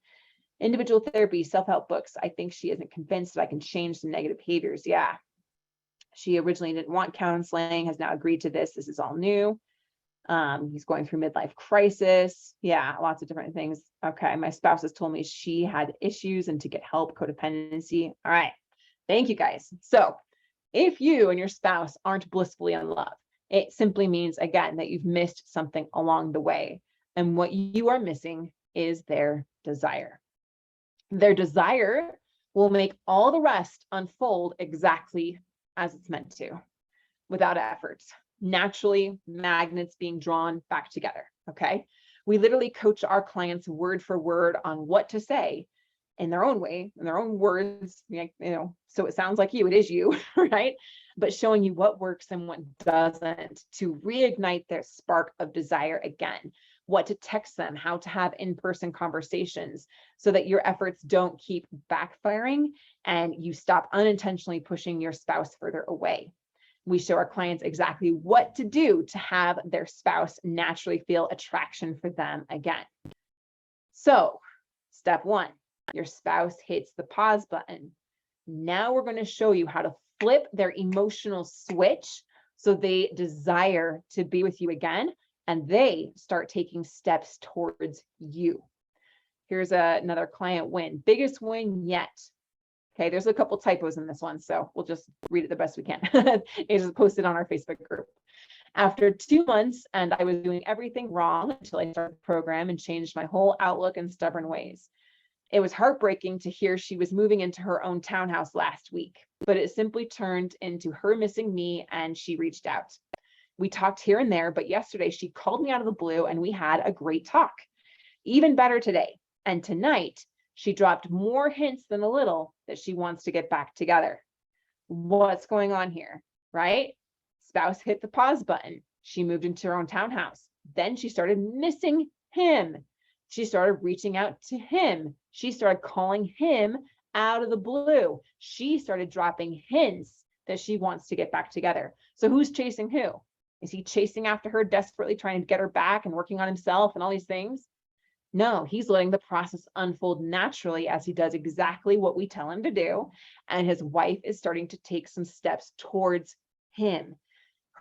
Individual therapy, self-help books. I think she isn't convinced that I can change some negative behaviors. Yeah. She originally didn't want counseling, has now agreed to this. This is all new. He's going through midlife crisis. Yeah, lots of different things. Okay, my spouse has told me she had issues and to get help, codependency. All right, thank you guys. So if you and your spouse aren't blissfully in love, it simply means, again, that you've missed something along the way. And what you are missing is their desire. Their desire will make all the rest unfold exactly as it's meant to, without effort. Naturally, magnets being drawn back together. Okay. We literally coach our clients word for word on what to say in their own way, in their own words, so it sounds like you, it is you, right? But showing you what works and what doesn't to reignite their spark of desire again, what to text them, how to have in-person conversations so that your efforts don't keep backfiring and you stop unintentionally pushing your spouse further away. We show our clients exactly what to do to have their spouse naturally feel attraction for them again. So, step 1, your spouse hits the pause button. Now we're going to show you how to flip their emotional switch so they desire to be with you again and they start taking steps towards you. Here's another client win. Biggest win yet. Okay, there's a couple typos in this one, so we'll just read it the best we can. It's just posted on our Facebook group. After 2 months, and I was doing everything wrong until I started the program and changed my whole outlook in stubborn ways. It was heartbreaking to hear she was moving into her own townhouse last week, but it simply turned into her missing me and she reached out. We talked here and there, but yesterday she called me out of the blue and we had a great talk. Even better today. And tonight, she dropped more hints than a little that she wants to get back together. What's going on here, right? Spouse hit the pause button. She moved into her own townhouse. Then she started missing him. She started reaching out to him. She started calling him out of the blue. She started dropping hints that she wants to get back together. So who's chasing who? Is he chasing after her, desperately trying to get her back and working on himself and all these things? No, he's letting the process unfold naturally as he does exactly what we tell him to do. And his wife is starting to take some steps towards him.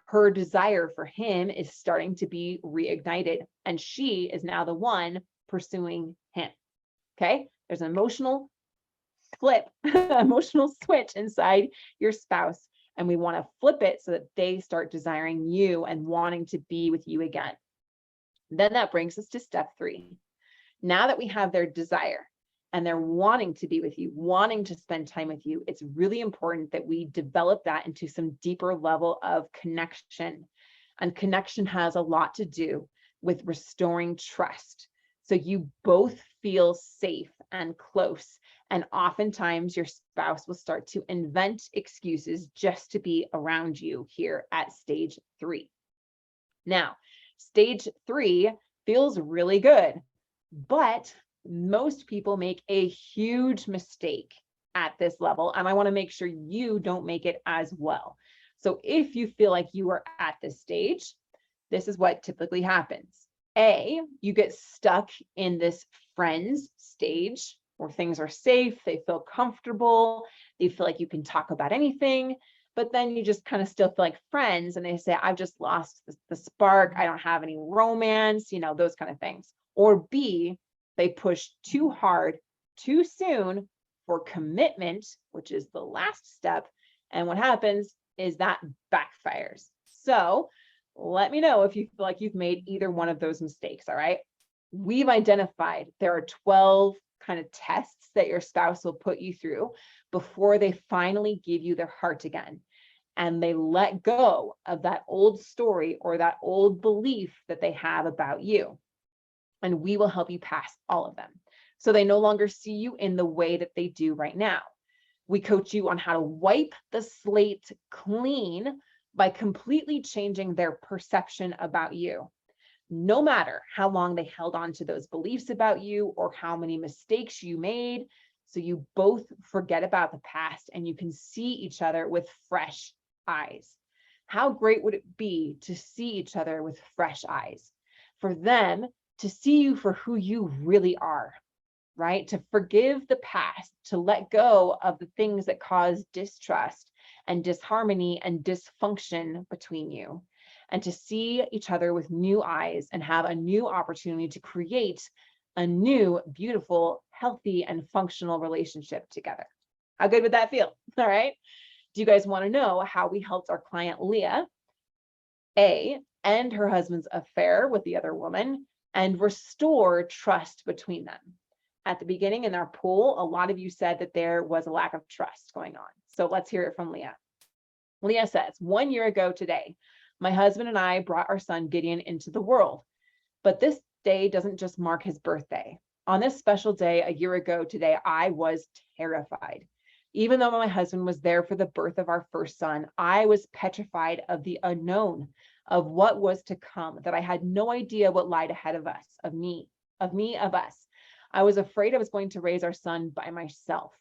Her desire for him is starting to be reignited, and she is now the one pursuing him. Okay, there's an emotional flip, emotional switch inside your spouse, and we want to flip it so that they start desiring you and wanting to be with you again. Then that brings us to step 3. Now that we have their desire and they're wanting to be with you, wanting to spend time with you, it's really important that we develop that into some deeper level of connection. And connection has a lot to do with restoring trust. So you both feel safe and close. And oftentimes your spouse will start to invent excuses just to be around you here at stage 3. Now, stage 3 feels really good. But most people make a huge mistake at this level, and I want to make sure you don't make it as well. So if you feel like you are at this stage, this is what typically happens. A, you get stuck in this friends stage where things are safe, they feel comfortable, they feel like you can talk about anything, but then you just kind of still feel like friends, and they say, I've just lost the spark, I don't have any romance, those kind of things. Or B, they push too hard, too soon for commitment, which is the last step. And what happens is that backfires. So let me know if you feel like you've made either one of those mistakes, all right? We've identified there are 12 kind of tests that your spouse will put you through before they finally give you their heart again. And they let go of that old story or that old belief that they have about you. And we will help you pass all of them. So they no longer see you in the way that they do right now. We coach you on how to wipe the slate clean by completely changing their perception about you. No matter how long they held on to those beliefs about you or how many mistakes you made, So you both forget about the past and you can see each other with fresh eyes. How great would it be to see each other with fresh eyes? For them to see you for who you really are, right? To forgive the past, to let go of the things that cause distrust and disharmony and dysfunction between you, and to see each other with new eyes and have a new opportunity to create a new, beautiful, healthy, and functional relationship together. How good would that feel? All right. Do you guys want to know how we helped our client Leah end her husband's affair with the other woman and restore trust between them? At the beginning in our poll, a lot of you said that there was a lack of trust going on. So let's hear it from Leah. Leah says, 1 year ago today, my husband and I brought our son Gideon into the world. But this day doesn't just mark his birthday. On this special day, a year ago today, I was terrified. Even though my husband was there for the birth of our first son, I was petrified of the unknown, of what was to come, that I had no idea what lied ahead of us, of us. I was afraid I was going to raise our son by myself,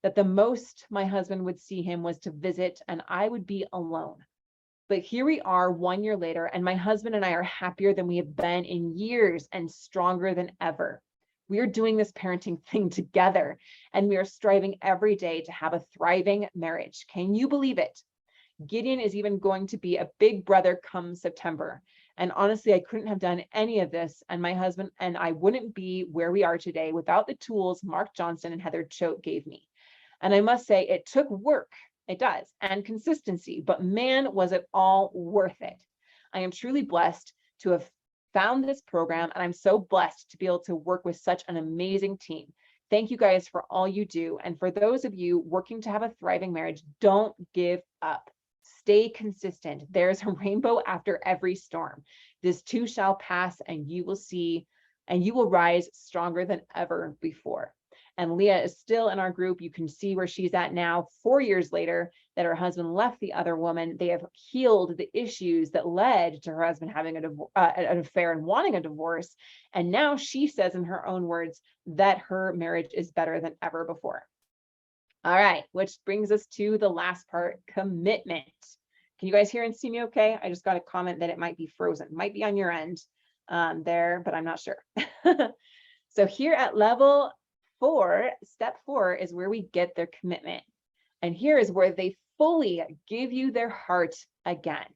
that the most my husband would see him was to visit and I would be alone. But here we are 1 year later, and my husband and I are happier than we have been in years and stronger than ever. We are doing this parenting thing together, and we are striving every day to have a thriving marriage. Can you believe it? Gideon is even going to be a big brother come September. And honestly, I couldn't have done any of this, and my husband and I wouldn't be where we are today without the tools Marc, Johnston, and Heather Choate gave me. And I must say, it took work. It does, and consistency, but man, was it all worth it. I am truly blessed to have found this program, and I'm so blessed to be able to work with such an amazing team. Thank you guys for all you do. And for those of you working to have a thriving marriage, don't give up. Stay consistent. There's a rainbow after every storm. This too shall pass, and you will see, and you will rise stronger than ever before. And Leah is still in our group. You can see where she's at now, 4 years later, that her husband left the other woman. They have healed the issues that led to her husband having an affair and wanting a divorce. And now she says in her own words that her marriage is better than ever before. All right, which brings us to the last part, commitment. Can you guys hear and see me okay? I just got a comment that it might be frozen. Might be on your end there, but I'm not sure. So here at level 4, step 4 is where we get their commitment. And here is where they fully give you their heart again.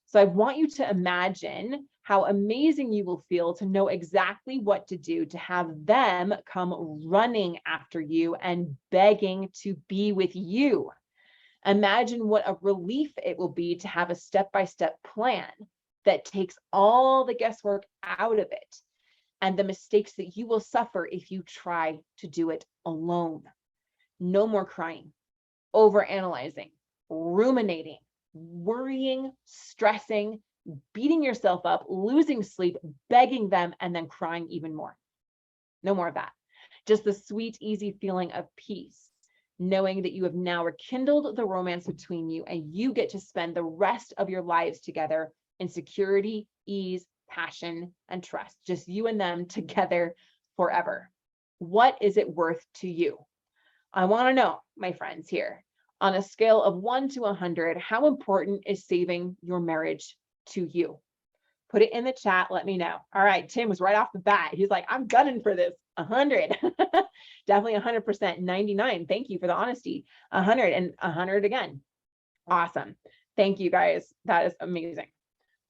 So I want you to imagine how amazing you will feel to know exactly what to do to have them come running after you and begging to be with you. Imagine what a relief it will be to have a step-by-step plan that takes all the guesswork out of it and the mistakes that you will suffer if you try to do it alone. No more crying, overanalyzing, ruminating, worrying, stressing, beating yourself up, losing sleep, begging them, and then crying even more. No more of that. Just the sweet, easy feeling of peace, knowing that you have now rekindled the romance between you and you get to spend the rest of your lives together in security, ease, passion, and trust. Just you and them together forever. What is it worth to you? I want to know, my friends here, on a scale of 1 to 100, how important is saving your marriage to you? Put it in the chat. Let me know. All right. Tim was right off the bat. He's like, I'm gunning for this. 100. Definitely 100%. 99. Thank you for the honesty. 100 and 100 again. Awesome. Thank you guys. That is amazing.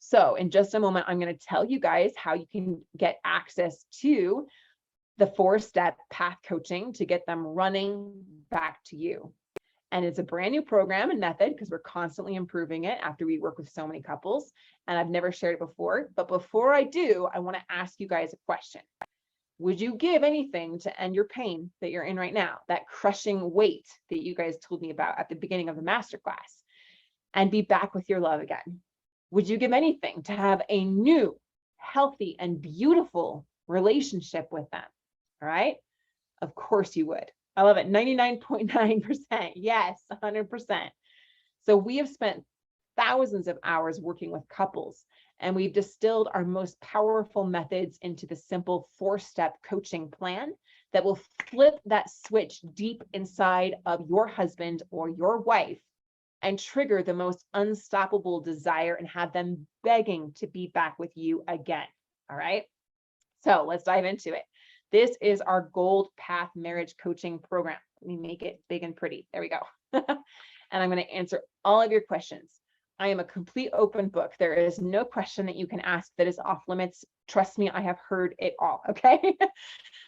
So in just a moment, I'm going to tell you guys how you can get access to the 4-step path coaching to get them running back to you. And it's a brand new program and method because we're constantly improving it after we work with so many couples. And I've never shared it before. But before I do, I want to ask you guys a question. Would you give anything to end your pain that you're in right now, that crushing weight that you guys told me about at the beginning of the masterclass, and be back with your love again? Would you give anything to have a new, healthy, and beautiful relationship with them? All right. Of course you would. I love it. 99.9%. Yes, 100%. So we have spent thousands of hours working with couples, and we've distilled our most powerful methods into the simple 4-step coaching plan that will flip that switch deep inside of your husband or your wife and trigger the most unstoppable desire and have them begging to be back with you again. All right. So let's dive into it. This is our Gold Path Marriage Coaching Program. Let me make it big and pretty. There we go. And I'm going to answer all of your questions. I am a complete open book. There is no question that you can ask that is off limits. Trust me, I have heard it all. Okay.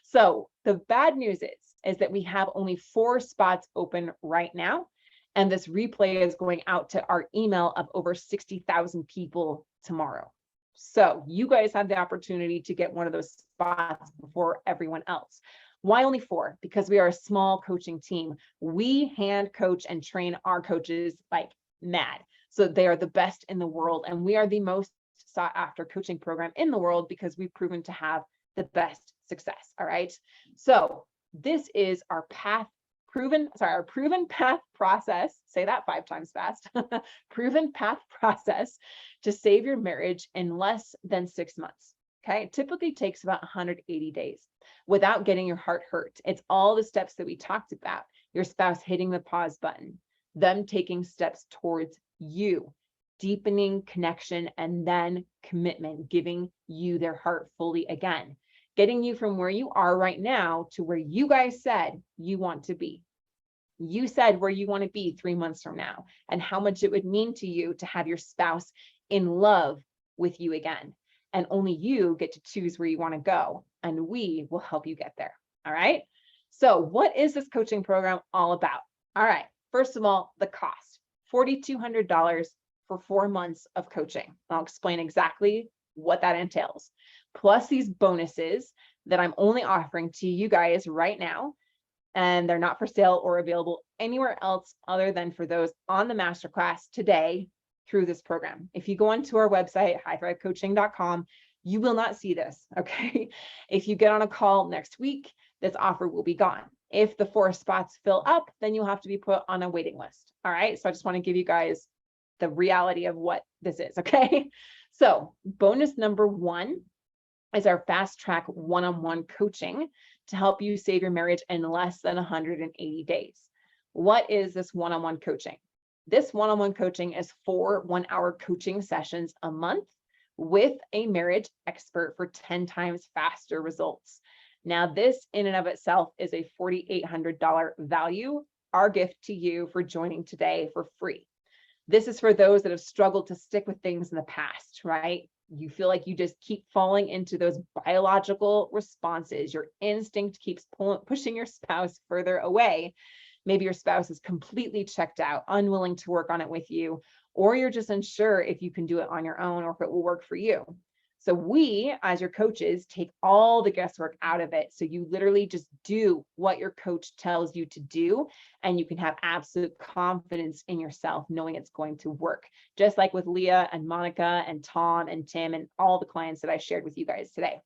So the bad news is that we have only 4 spots open right now. And this replay is going out to our email of over 60,000 people tomorrow. So you guys have the opportunity to get one of those spots before everyone else. Why only 4? Because we are a small coaching team. We hand coach and train our coaches like mad. So they are the best in the world. And we are the most sought after coaching program in the world because we've proven to have the best success. All right. So this is our proven path process. Say that 5 times fast. Proven path process to save your marriage in less than 6 months. Okay. It typically takes about 180 days without getting your heart hurt. It's all the steps that we talked about. Your spouse hitting the pause button, them taking steps towards you, deepening connection, and then commitment, giving you their heart fully again, getting you from where you are right now to where you guys said you want to be. You said where you want to be 3 months from now and how much it would mean to you to have your spouse in love with you again. And only you get to choose where you want to go, and we will help you get there. All right. So what is this coaching program all about? All right. First of all, the cost, $4,200 for 4 months of coaching. I'll explain exactly what that entails. Plus these bonuses that I'm only offering to you guys right now. And they're not for sale or available anywhere else other than for those on the masterclass today through this program. If you go onto our website, highthrivecoaching.com, you will not see this. Okay. If you get on a call next week, this offer will be gone. If the 4 spots fill up, then you'll have to be put on a waiting list. All right. So I just want to give you guys the reality of what this is. Okay. So bonus number 1 is our fast track one-on-one coaching to help you save your marriage in less than 180 days. What is this one-on-one coaching? This one-on-one coaching is 4 one-hour coaching sessions a month with a marriage expert for 10 times faster results. Now, this in and of itself is a $4,800 value, our gift to you for joining today for free. This is for those that have struggled to stick with things in the past, right? You feel like you just keep falling into those biological responses. Your instinct keeps pushing your spouse further away. Maybe your spouse is completely checked out, unwilling to work on it with you, or you're just unsure if you can do it on your own or if it will work for you. So we, as your coaches, take all the guesswork out of it. So you literally just do what your coach tells you to do, and you can have absolute confidence in yourself, knowing it's going to work. Just like with Leah and Monica and Tom and Tim and all the clients that I shared with you guys today.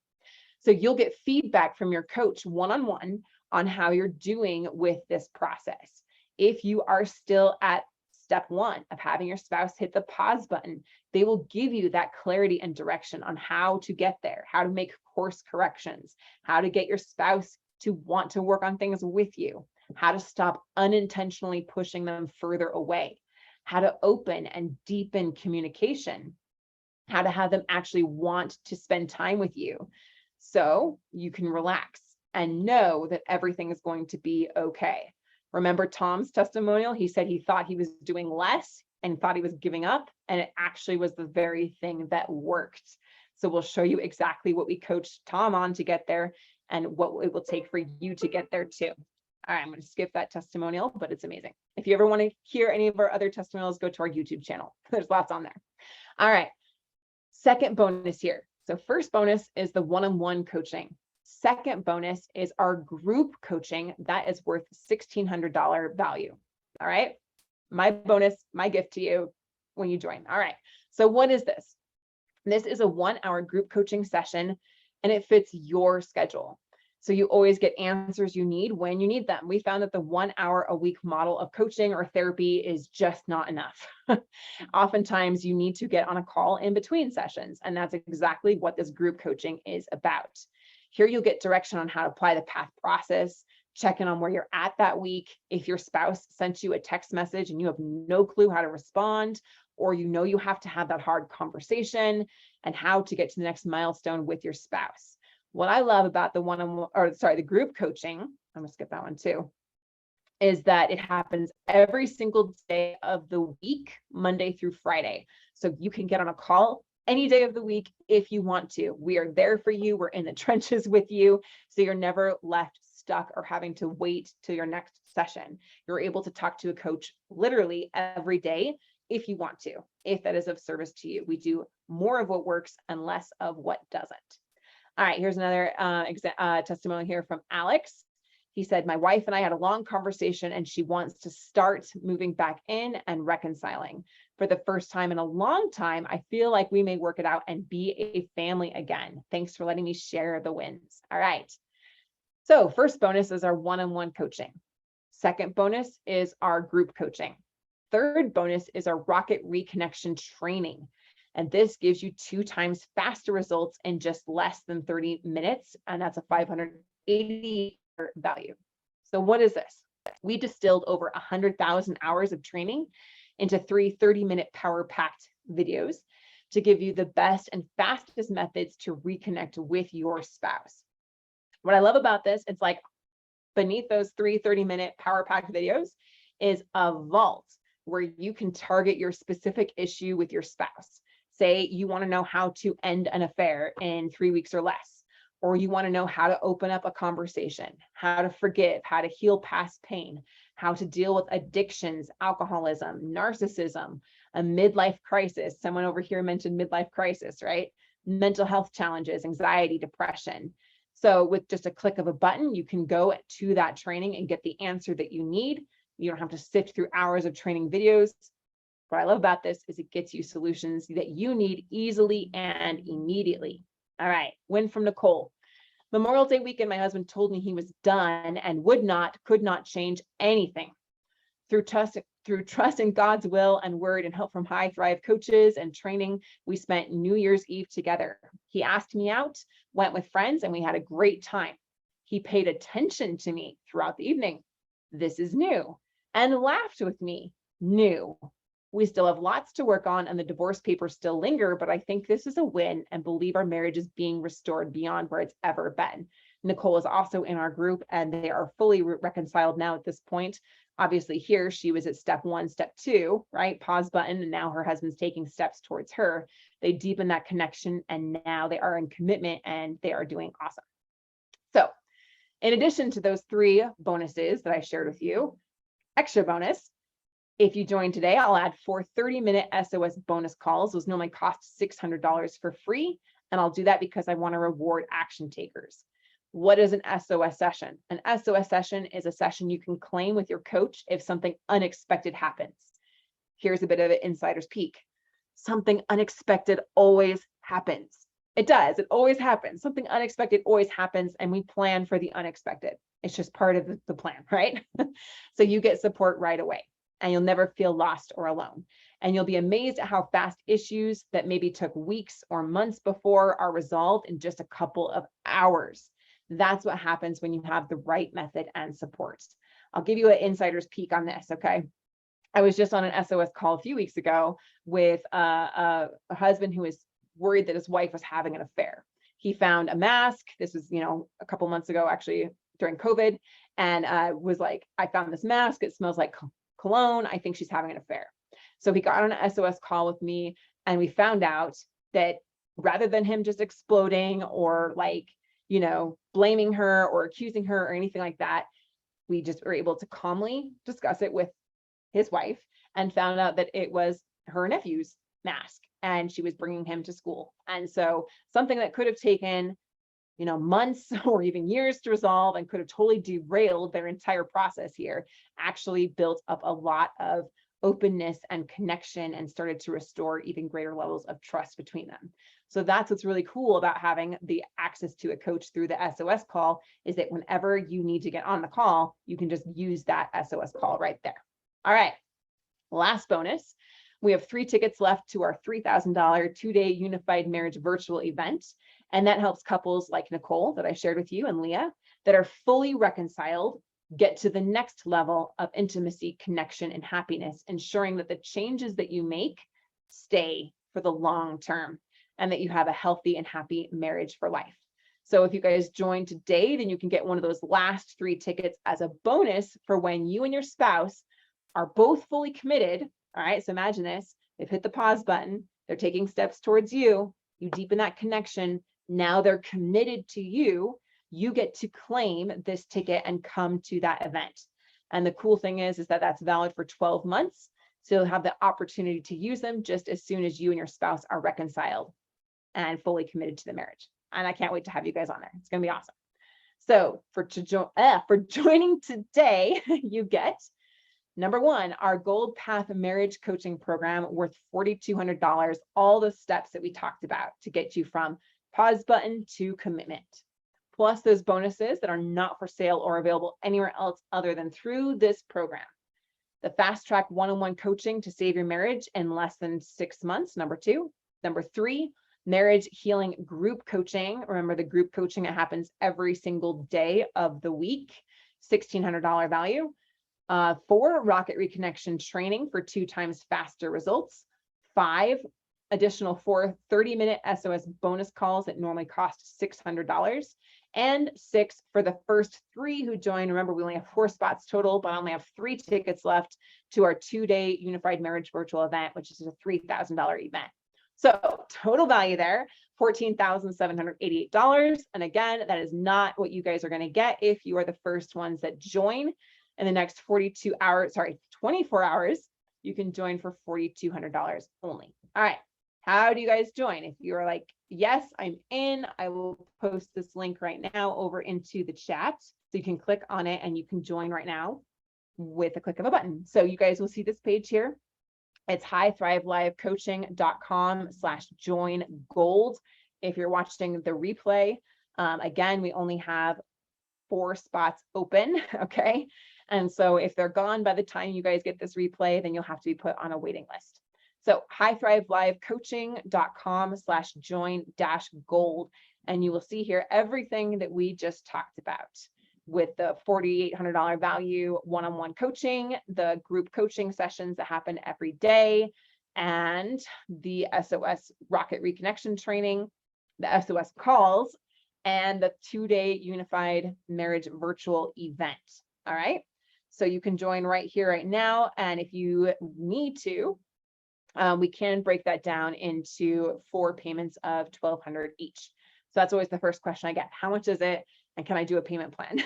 So you'll get feedback from your coach one-on-one on how you're doing with this process. If you are still at step 1 of having your spouse hit the pause button, they will give you that clarity and direction on how to get there, how to make course corrections, how to get your spouse to want to work on things with you, how to stop unintentionally pushing them further away, how to open and deepen communication, how to have them actually want to spend time with you so you can relax and know that everything is going to be okay. Remember Tom's testimonial? He said he thought he was doing less and thought he was giving up, and it actually was the very thing that worked. So we'll show you exactly what we coached Tom on to get there and what it will take for you to get there too. All right, I'm going to skip that testimonial, but it's amazing. If you ever want to hear any of our other testimonials, go to our YouTube channel. There's lots on there. All right, second bonus here. So first bonus is the one-on-one coaching. Second bonus is our group coaching. That is worth $1,600 value. All right. My bonus, my gift to you when you join. All right. So what is this? This is a 1-hour group coaching session, and it fits your schedule. So you always get answers you need when you need them. We found that the 1 hour a week model of coaching or therapy is just not enough. Oftentimes you need to get on a call in between sessions, and that's exactly what this group coaching is about. Here you'll get direction on how to apply the PATH process, check in on where you're at that week. If your spouse sent you a text message and you have no clue how to respond, or you have to have that hard conversation, and how to get to the next milestone with your spouse. What I love about the group coaching, I'm gonna skip that one too, is that it happens every single day of the week, Monday through Friday. So you can get on a call any day of the week if you want to. We are there for you. We're in the trenches with you. So you're never left stuck or having to wait till your next session. You're able to talk to a coach literally every day if you want to, if that is of service to you. We do more of what works and less of what doesn't. All right, here's another testimonial here from Alex. He said, my wife and I had a long conversation and she wants to start moving back in and reconciling. For the first time in a long time, I feel like we may work it out and be a family again. Thanks for letting me share the wins. All right. So first bonus is our one-on-one coaching. Second bonus is our group coaching. Third bonus is our Rocket Reconnection training. And this gives you 2 times faster results in just less than 30 minutes. And that's a $580 value. So what is this? We distilled over 100,000 hours of training into 3 30-minute power-packed videos to give you the best and fastest methods to reconnect with your spouse. What I love about this, it's like beneath those 3 30-minute power-packed videos is a vault where you can target your specific issue with your spouse. Say you want to know how to end an affair in 3 weeks or less, or you want to know how to open up a conversation, how to forgive, how to heal past pain, how to deal with addictions, alcoholism, narcissism, a midlife crisis. Someone over here mentioned midlife crisis, right? Mental health challenges, anxiety, depression. So with just a click of a button, you can go to that training and get the answer that you need. You don't have to sift through hours of training videos. What I love about this is it gets you solutions that you need easily and immediately. All right, win from Nicole. Memorial Day weekend, my husband told me he was done and could not change anything. Through trust in God's will and word and help from High Thrive coaches and training, we spent New Year's Eve together. He asked me out, went with friends, and we had a great time. He paid attention to me throughout the evening. This is new. And laughed with me. New. We still have lots to work on and the divorce papers still linger, but I think this is a win and believe our marriage is being restored beyond where it's ever been. Nicole is also in our group and they are fully reconciled now at this point. Obviously here she was at step 1, step 2, right? Pause button, and now her husband's taking steps towards her. They deepen that connection and now they are in commitment and they are doing awesome. So in addition to those 3 bonuses that I shared with you, extra bonus, if you join today, I'll add 4 30-minute SOS bonus calls. Those normally cost $600 for free. And I'll do that because I want to reward action takers. What is an SOS session? An SOS session is a session you can claim with your coach if something unexpected happens. Here's a bit of an insider's peek. Something unexpected always happens. It does. It always happens. Something unexpected always happens, and we plan for the unexpected. It's just part of the plan, right? So you get support right away. And you'll never feel lost or alone. And you'll be amazed at how fast issues that maybe took weeks or months before are resolved in just a couple of hours. That's what happens when you have the right method and support. I'll give you an insider's peek on this, okay? I was just on an SOS call a few weeks ago with a husband who was worried that his wife was having an affair. He found a mask. This was, a couple months ago, actually, during COVID, and was like, I found this mask. It smells like cologne. I think she's having an affair. So he got on an SOS call with me and we found out that rather than him just exploding or blaming her or accusing her or anything like that, we just were able to calmly discuss it with his wife and found out that it was her nephew's mask and she was bringing him to school. And so something that could have taken months or even years to resolve and could have totally derailed their entire process here, actually built up a lot of openness and connection and started to restore even greater levels of trust between them. So that's what's really cool about having the access to a coach through the SOS call, is that whenever you need to get on the call, you can just use that SOS call right there. All right, last bonus. We have 3 tickets left to our $3,000 2-day unified marriage virtual event. And that helps couples like Nicole that I shared with you and Leah that are fully reconciled get to the next level of intimacy, connection, and happiness, ensuring that the changes that you make stay for the long term and that you have a healthy and happy marriage for life. So if you guys join today, then you can get one of those last 3 tickets as a bonus for when you and your spouse are both fully committed. All right, so imagine this. They've hit the pause button. They're taking steps towards you. You deepen that connection. Now they're committed to you. You get to claim this ticket and come to that event. And the cool thing is that that's valid for 12 months. So you'll have the opportunity to use them just as soon as you and your spouse are reconciled and fully committed to the marriage. And I can't wait to have you guys on there. It's going to be awesome. So for joining today, you get number 1, our Gold Path Marriage Coaching Program worth $4,200, all the steps that we talked about to get you from pause button to commitment, plus those bonuses that are not for sale or available anywhere else other than through this program. The fast track one-on-one coaching to save your marriage in less than 6 months, number 2. Number 3, marriage healing group coaching. Remember the group coaching, it happens every single day of the week, $1,600 value. 4, rocket reconnection training for 2 times faster results. 5, additional 4 30-minute SOS bonus calls that normally cost $600. And 6, for the first 3 who join. Remember, we only have 4 spots total, but I only have 3 tickets left to our 2-day Unified Marriage virtual event, which is a $3,000 event. So total value there, $14,788. And again, that is not what you guys are going to get if you are the first ones that join in the next 24 hours. You can join for $4,200 only. All right. How do you guys join? If you're like, yes, I'm in, I will post this link right now over into the chat. So you can click on it and you can join right now with a click of a button. So you guys will see this page here. It's highthrivelivecoaching.com/join gold. If you're watching the replay, again, we only have 4 spots open. Okay. And so if they're gone by the time you guys get this replay, then you'll have to be put on a waiting list. So highthrivelivecoaching.com/join-gold. And you will see here everything that we just talked about with the $4,800 value one-on-one coaching, the group coaching sessions that happen every day, and the SOS rocket reconnection training, the SOS calls, and the 2-day Unified Marriage virtual event. All right. So you can join right here, right now. And if you need to, we can break that down into 4 payments of $1,200 each. So that's always the first question I get. How much is it? And can I do a payment plan?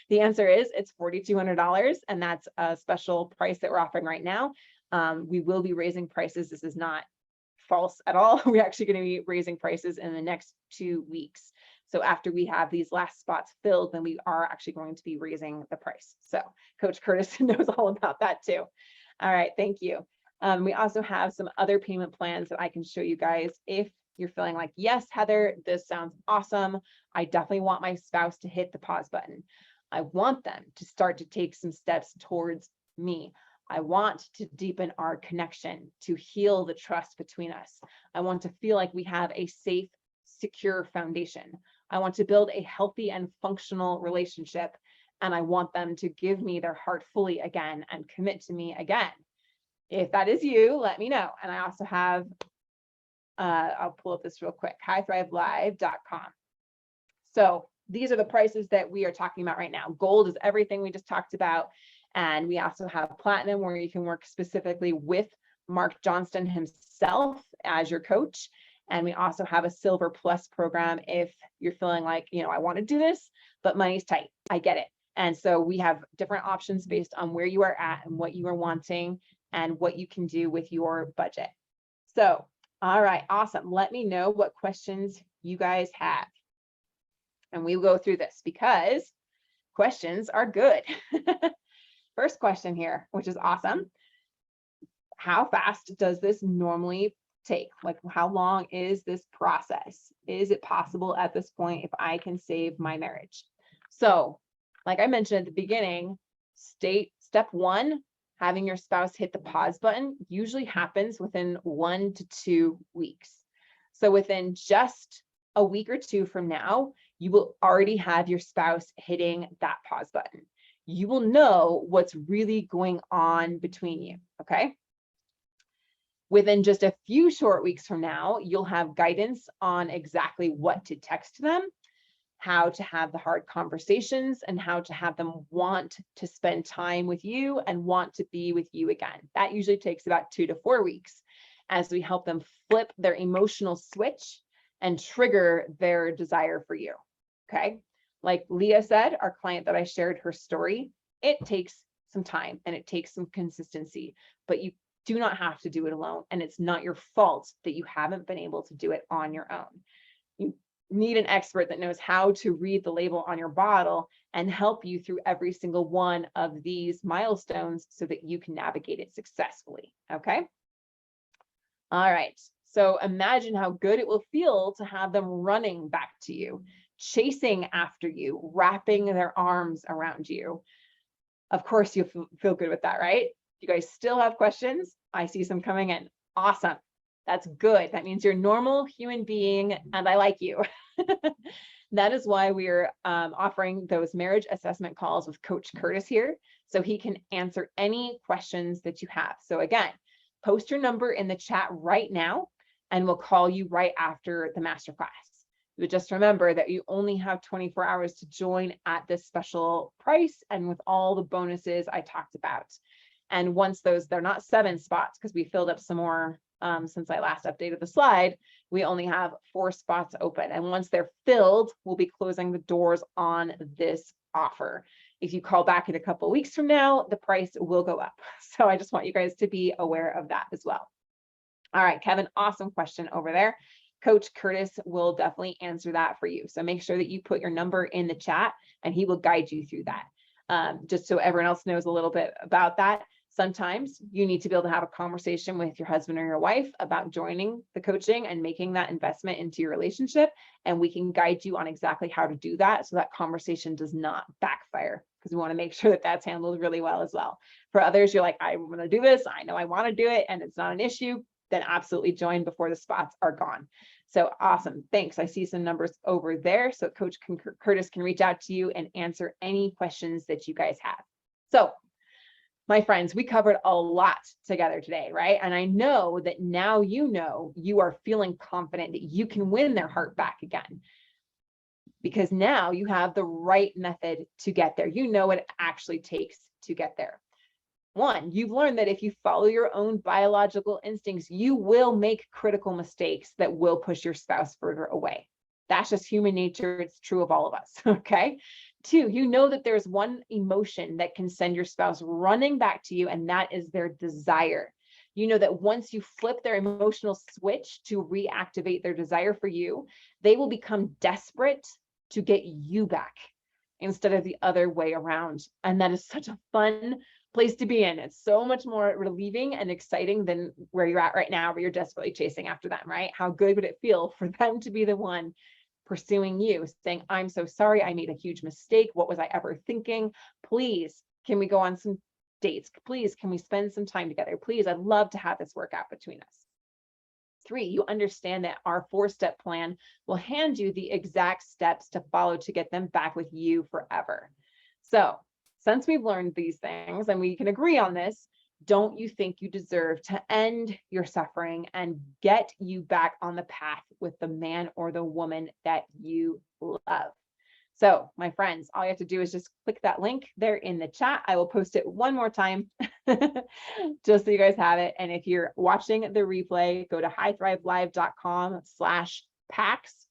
The answer is it's $4,200. And that's a special price that we're offering right now. We will be raising prices. This is not false at all. We're actually going to be raising prices in the next 2 weeks. So after we have these last spots filled, then we are actually going to be raising the price. So Coach Curtis knows all about that too. All right, thank you. We also have some other payment plans that I can show you guys if you're feeling like, yes, Heather, this sounds awesome. I definitely want my spouse to hit the pause button. I want them to start to take some steps towards me. I want to deepen our connection, to heal the trust between us. I want to feel like we have a safe, secure foundation. I want to build a healthy and functional relationship. And I want them to give me their heart fully again and commit to me again. If that is you, let me know. And I also have, I'll pull up this real quick, highthrivelive.com. So these are the prices that we are talking about right now. Gold is everything we just talked about. And we also have platinum, where you can work specifically with Marc Johnston himself as your coach. And we also have a Silver Plus program if you're feeling like, I want to do this, but money's tight. I get it. And so we have different options based on where you are at and what you are wanting and what you can do with your budget. So, all right, awesome. Let me know what questions you guys have. And we will go through this because questions are good. First question here, which is awesome. How fast does this normally take? Like, how long is this process? Is it possible at this point if I can save my marriage? So, like I mentioned at the beginning, step 1, having your spouse hit the pause button usually happens within 1 to 2 weeks. So within just a week or two from now, you will already have your spouse hitting that pause button. You will know what's really going on between you, okay? Within just a few short weeks from now, you'll have guidance on exactly what to text them, how to have the hard conversations, and how to have them want to spend time with you and want to be with you again. That usually takes about 2 to 4 weeks as we help them flip their emotional switch and trigger their desire for you, okay? Like Leah said, our client that I shared her story, it takes some time and it takes some consistency, but you do not have to do it alone. And it's not your fault that you haven't been able to do it on your own. You need an expert that knows how to read the label on your bottle and help you through every single one of these milestones so that you can navigate it successfully, okay? All right, so imagine how good it will feel to have them running back to you, chasing after you, wrapping their arms around you. Of course, you'll feel good with that, right? You guys still have questions? I see some coming in. Awesome. That's good. That means you're a normal human being and I like you. That is why we're offering those marriage assessment calls with Coach Curtis here, so he can answer any questions that you have. So again, post your number in the chat right now and we'll call you right after the masterclass. But just remember that you only have 24 hours to join at this special price and with all the bonuses I talked about. And once they're not 7 spots because we filled up some more since I last updated the slide, we only have 4 spots open. And once they're filled, we'll be closing the doors on this offer. If you call back in a couple of weeks from now, the price will go up. So I just want you guys to be aware of that as well. All right, Kevin, awesome question over there. Coach Curtis will definitely answer that for you. So make sure that you put your number in the chat and he will guide you through that. Just so everyone else knows a little bit about that. Sometimes you need to be able to have a conversation with your husband or your wife about joining the coaching and making that investment into your relationship. And we can guide you on exactly how to do that so that conversation does not backfire, because we want to make sure that that's handled really well as well. For others, you're like, I want to do this. I know I want to do it and it's not an issue. Then absolutely join before the spots are gone. So awesome. Thanks. I see some numbers over there. So Coach Curtis can reach out to you and answer any questions that you guys have. So my friends, we covered a lot together today, right? And I know that now you are feeling confident that you can win their heart back again, because now you have the right method to get there. You know what it actually takes to get there. 1, you've learned that if you follow your own biological instincts, you will make critical mistakes that will push your spouse further away. That's just human nature. It's true of all of us, okay? 2, you know that there's one emotion that can send your spouse running back to you, and that is their desire. You know that once you flip their emotional switch to reactivate their desire for you, they will become desperate to get you back instead of the other way around. And that is such a fun place to be in. It's so much more relieving and exciting than where you're at right now, where you're desperately chasing after them, right? How good would it feel for them to be the one pursuing you, saying, I'm so sorry, I made a huge mistake. What was I ever thinking? Please, can we go on some dates? Please, can we spend some time together? Please, I'd love to have this work out between us. 3, you understand that our 4-step plan will hand you the exact steps to follow to get them back with you forever. So since we've learned these things and we can agree on this, don't you think you deserve to end your suffering and get you back on the path with the man or the woman that you love? So my friends, all you have to do is just click that link there in the chat. I will post it one more time just so you guys have it. And if you're watching the replay, go to highthrivelive.com/packs,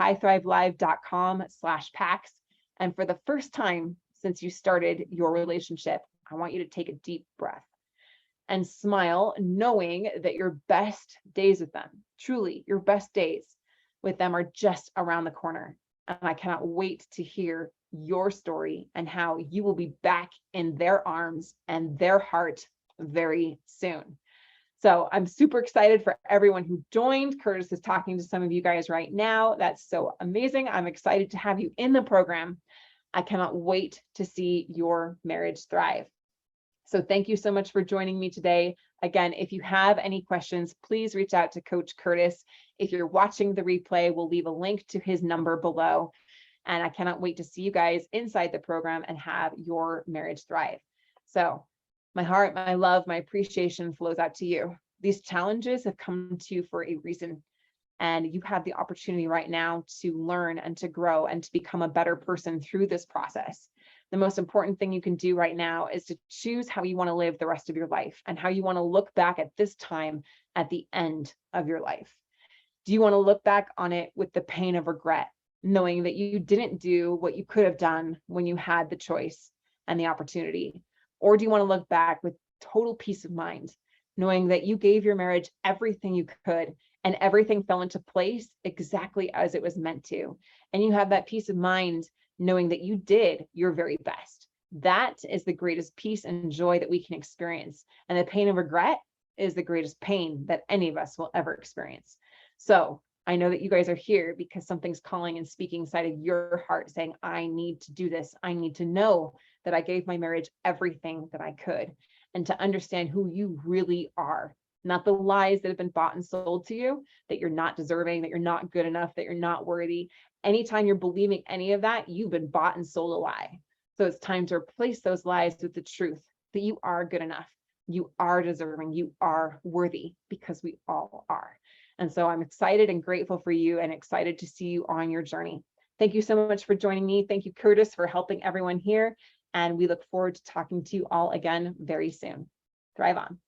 highthrivelive.com/packs. And for the first time since you started your relationship, I want you to take a deep breath and smile, knowing that your best days with them, truly your best days with them, are just around the corner. And I cannot wait to hear your story and how you will be back in their arms and their heart very soon. So I'm super excited for everyone who joined. Curtis is talking to some of you guys right now. That's so amazing. I'm excited to have you in the program. I cannot wait to see your marriage thrive. So thank you so much for joining me today. Again, if you have any questions, please reach out to Coach Curtis. If you're watching the replay, we'll leave a link to his number below. And I cannot wait to see you guys inside the program and have your marriage thrive. So my heart, my love, my appreciation flows out to you. These challenges have come to you for a reason. And you have the opportunity right now to learn and to grow and to become a better person through this process. The most important thing you can do right now is to choose how you want to live the rest of your life and how you want to look back at this time at the end of your life. Do you want to look back on it with the pain of regret, knowing that you didn't do what you could have done when you had the choice and the opportunity? Or do you want to look back with total peace of mind, knowing that you gave your marriage everything you could and everything fell into place exactly as it was meant to? And you have that peace of mind knowing that you did your very best. That is the greatest peace and joy that we can experience. And the pain of regret is the greatest pain that any of us will ever experience. So I know that you guys are here because something's calling and speaking inside of your heart saying, I need to do this. I need to know that I gave my marriage everything that I could, and to understand who you really are, not the lies that have been bought and sold to you, that you're not deserving, that you're not good enough, that you're not worthy. Anytime you're believing any of that, you've been bought and sold a lie. So it's time to replace those lies with the truth that you are good enough, you are deserving, you are worthy, because we all are. And so I'm excited and grateful for you and excited to see you on your journey. Thank you so much for joining me. Thank you, Curtis, for helping everyone here. And we look forward to talking to you all again very soon. Thrive on.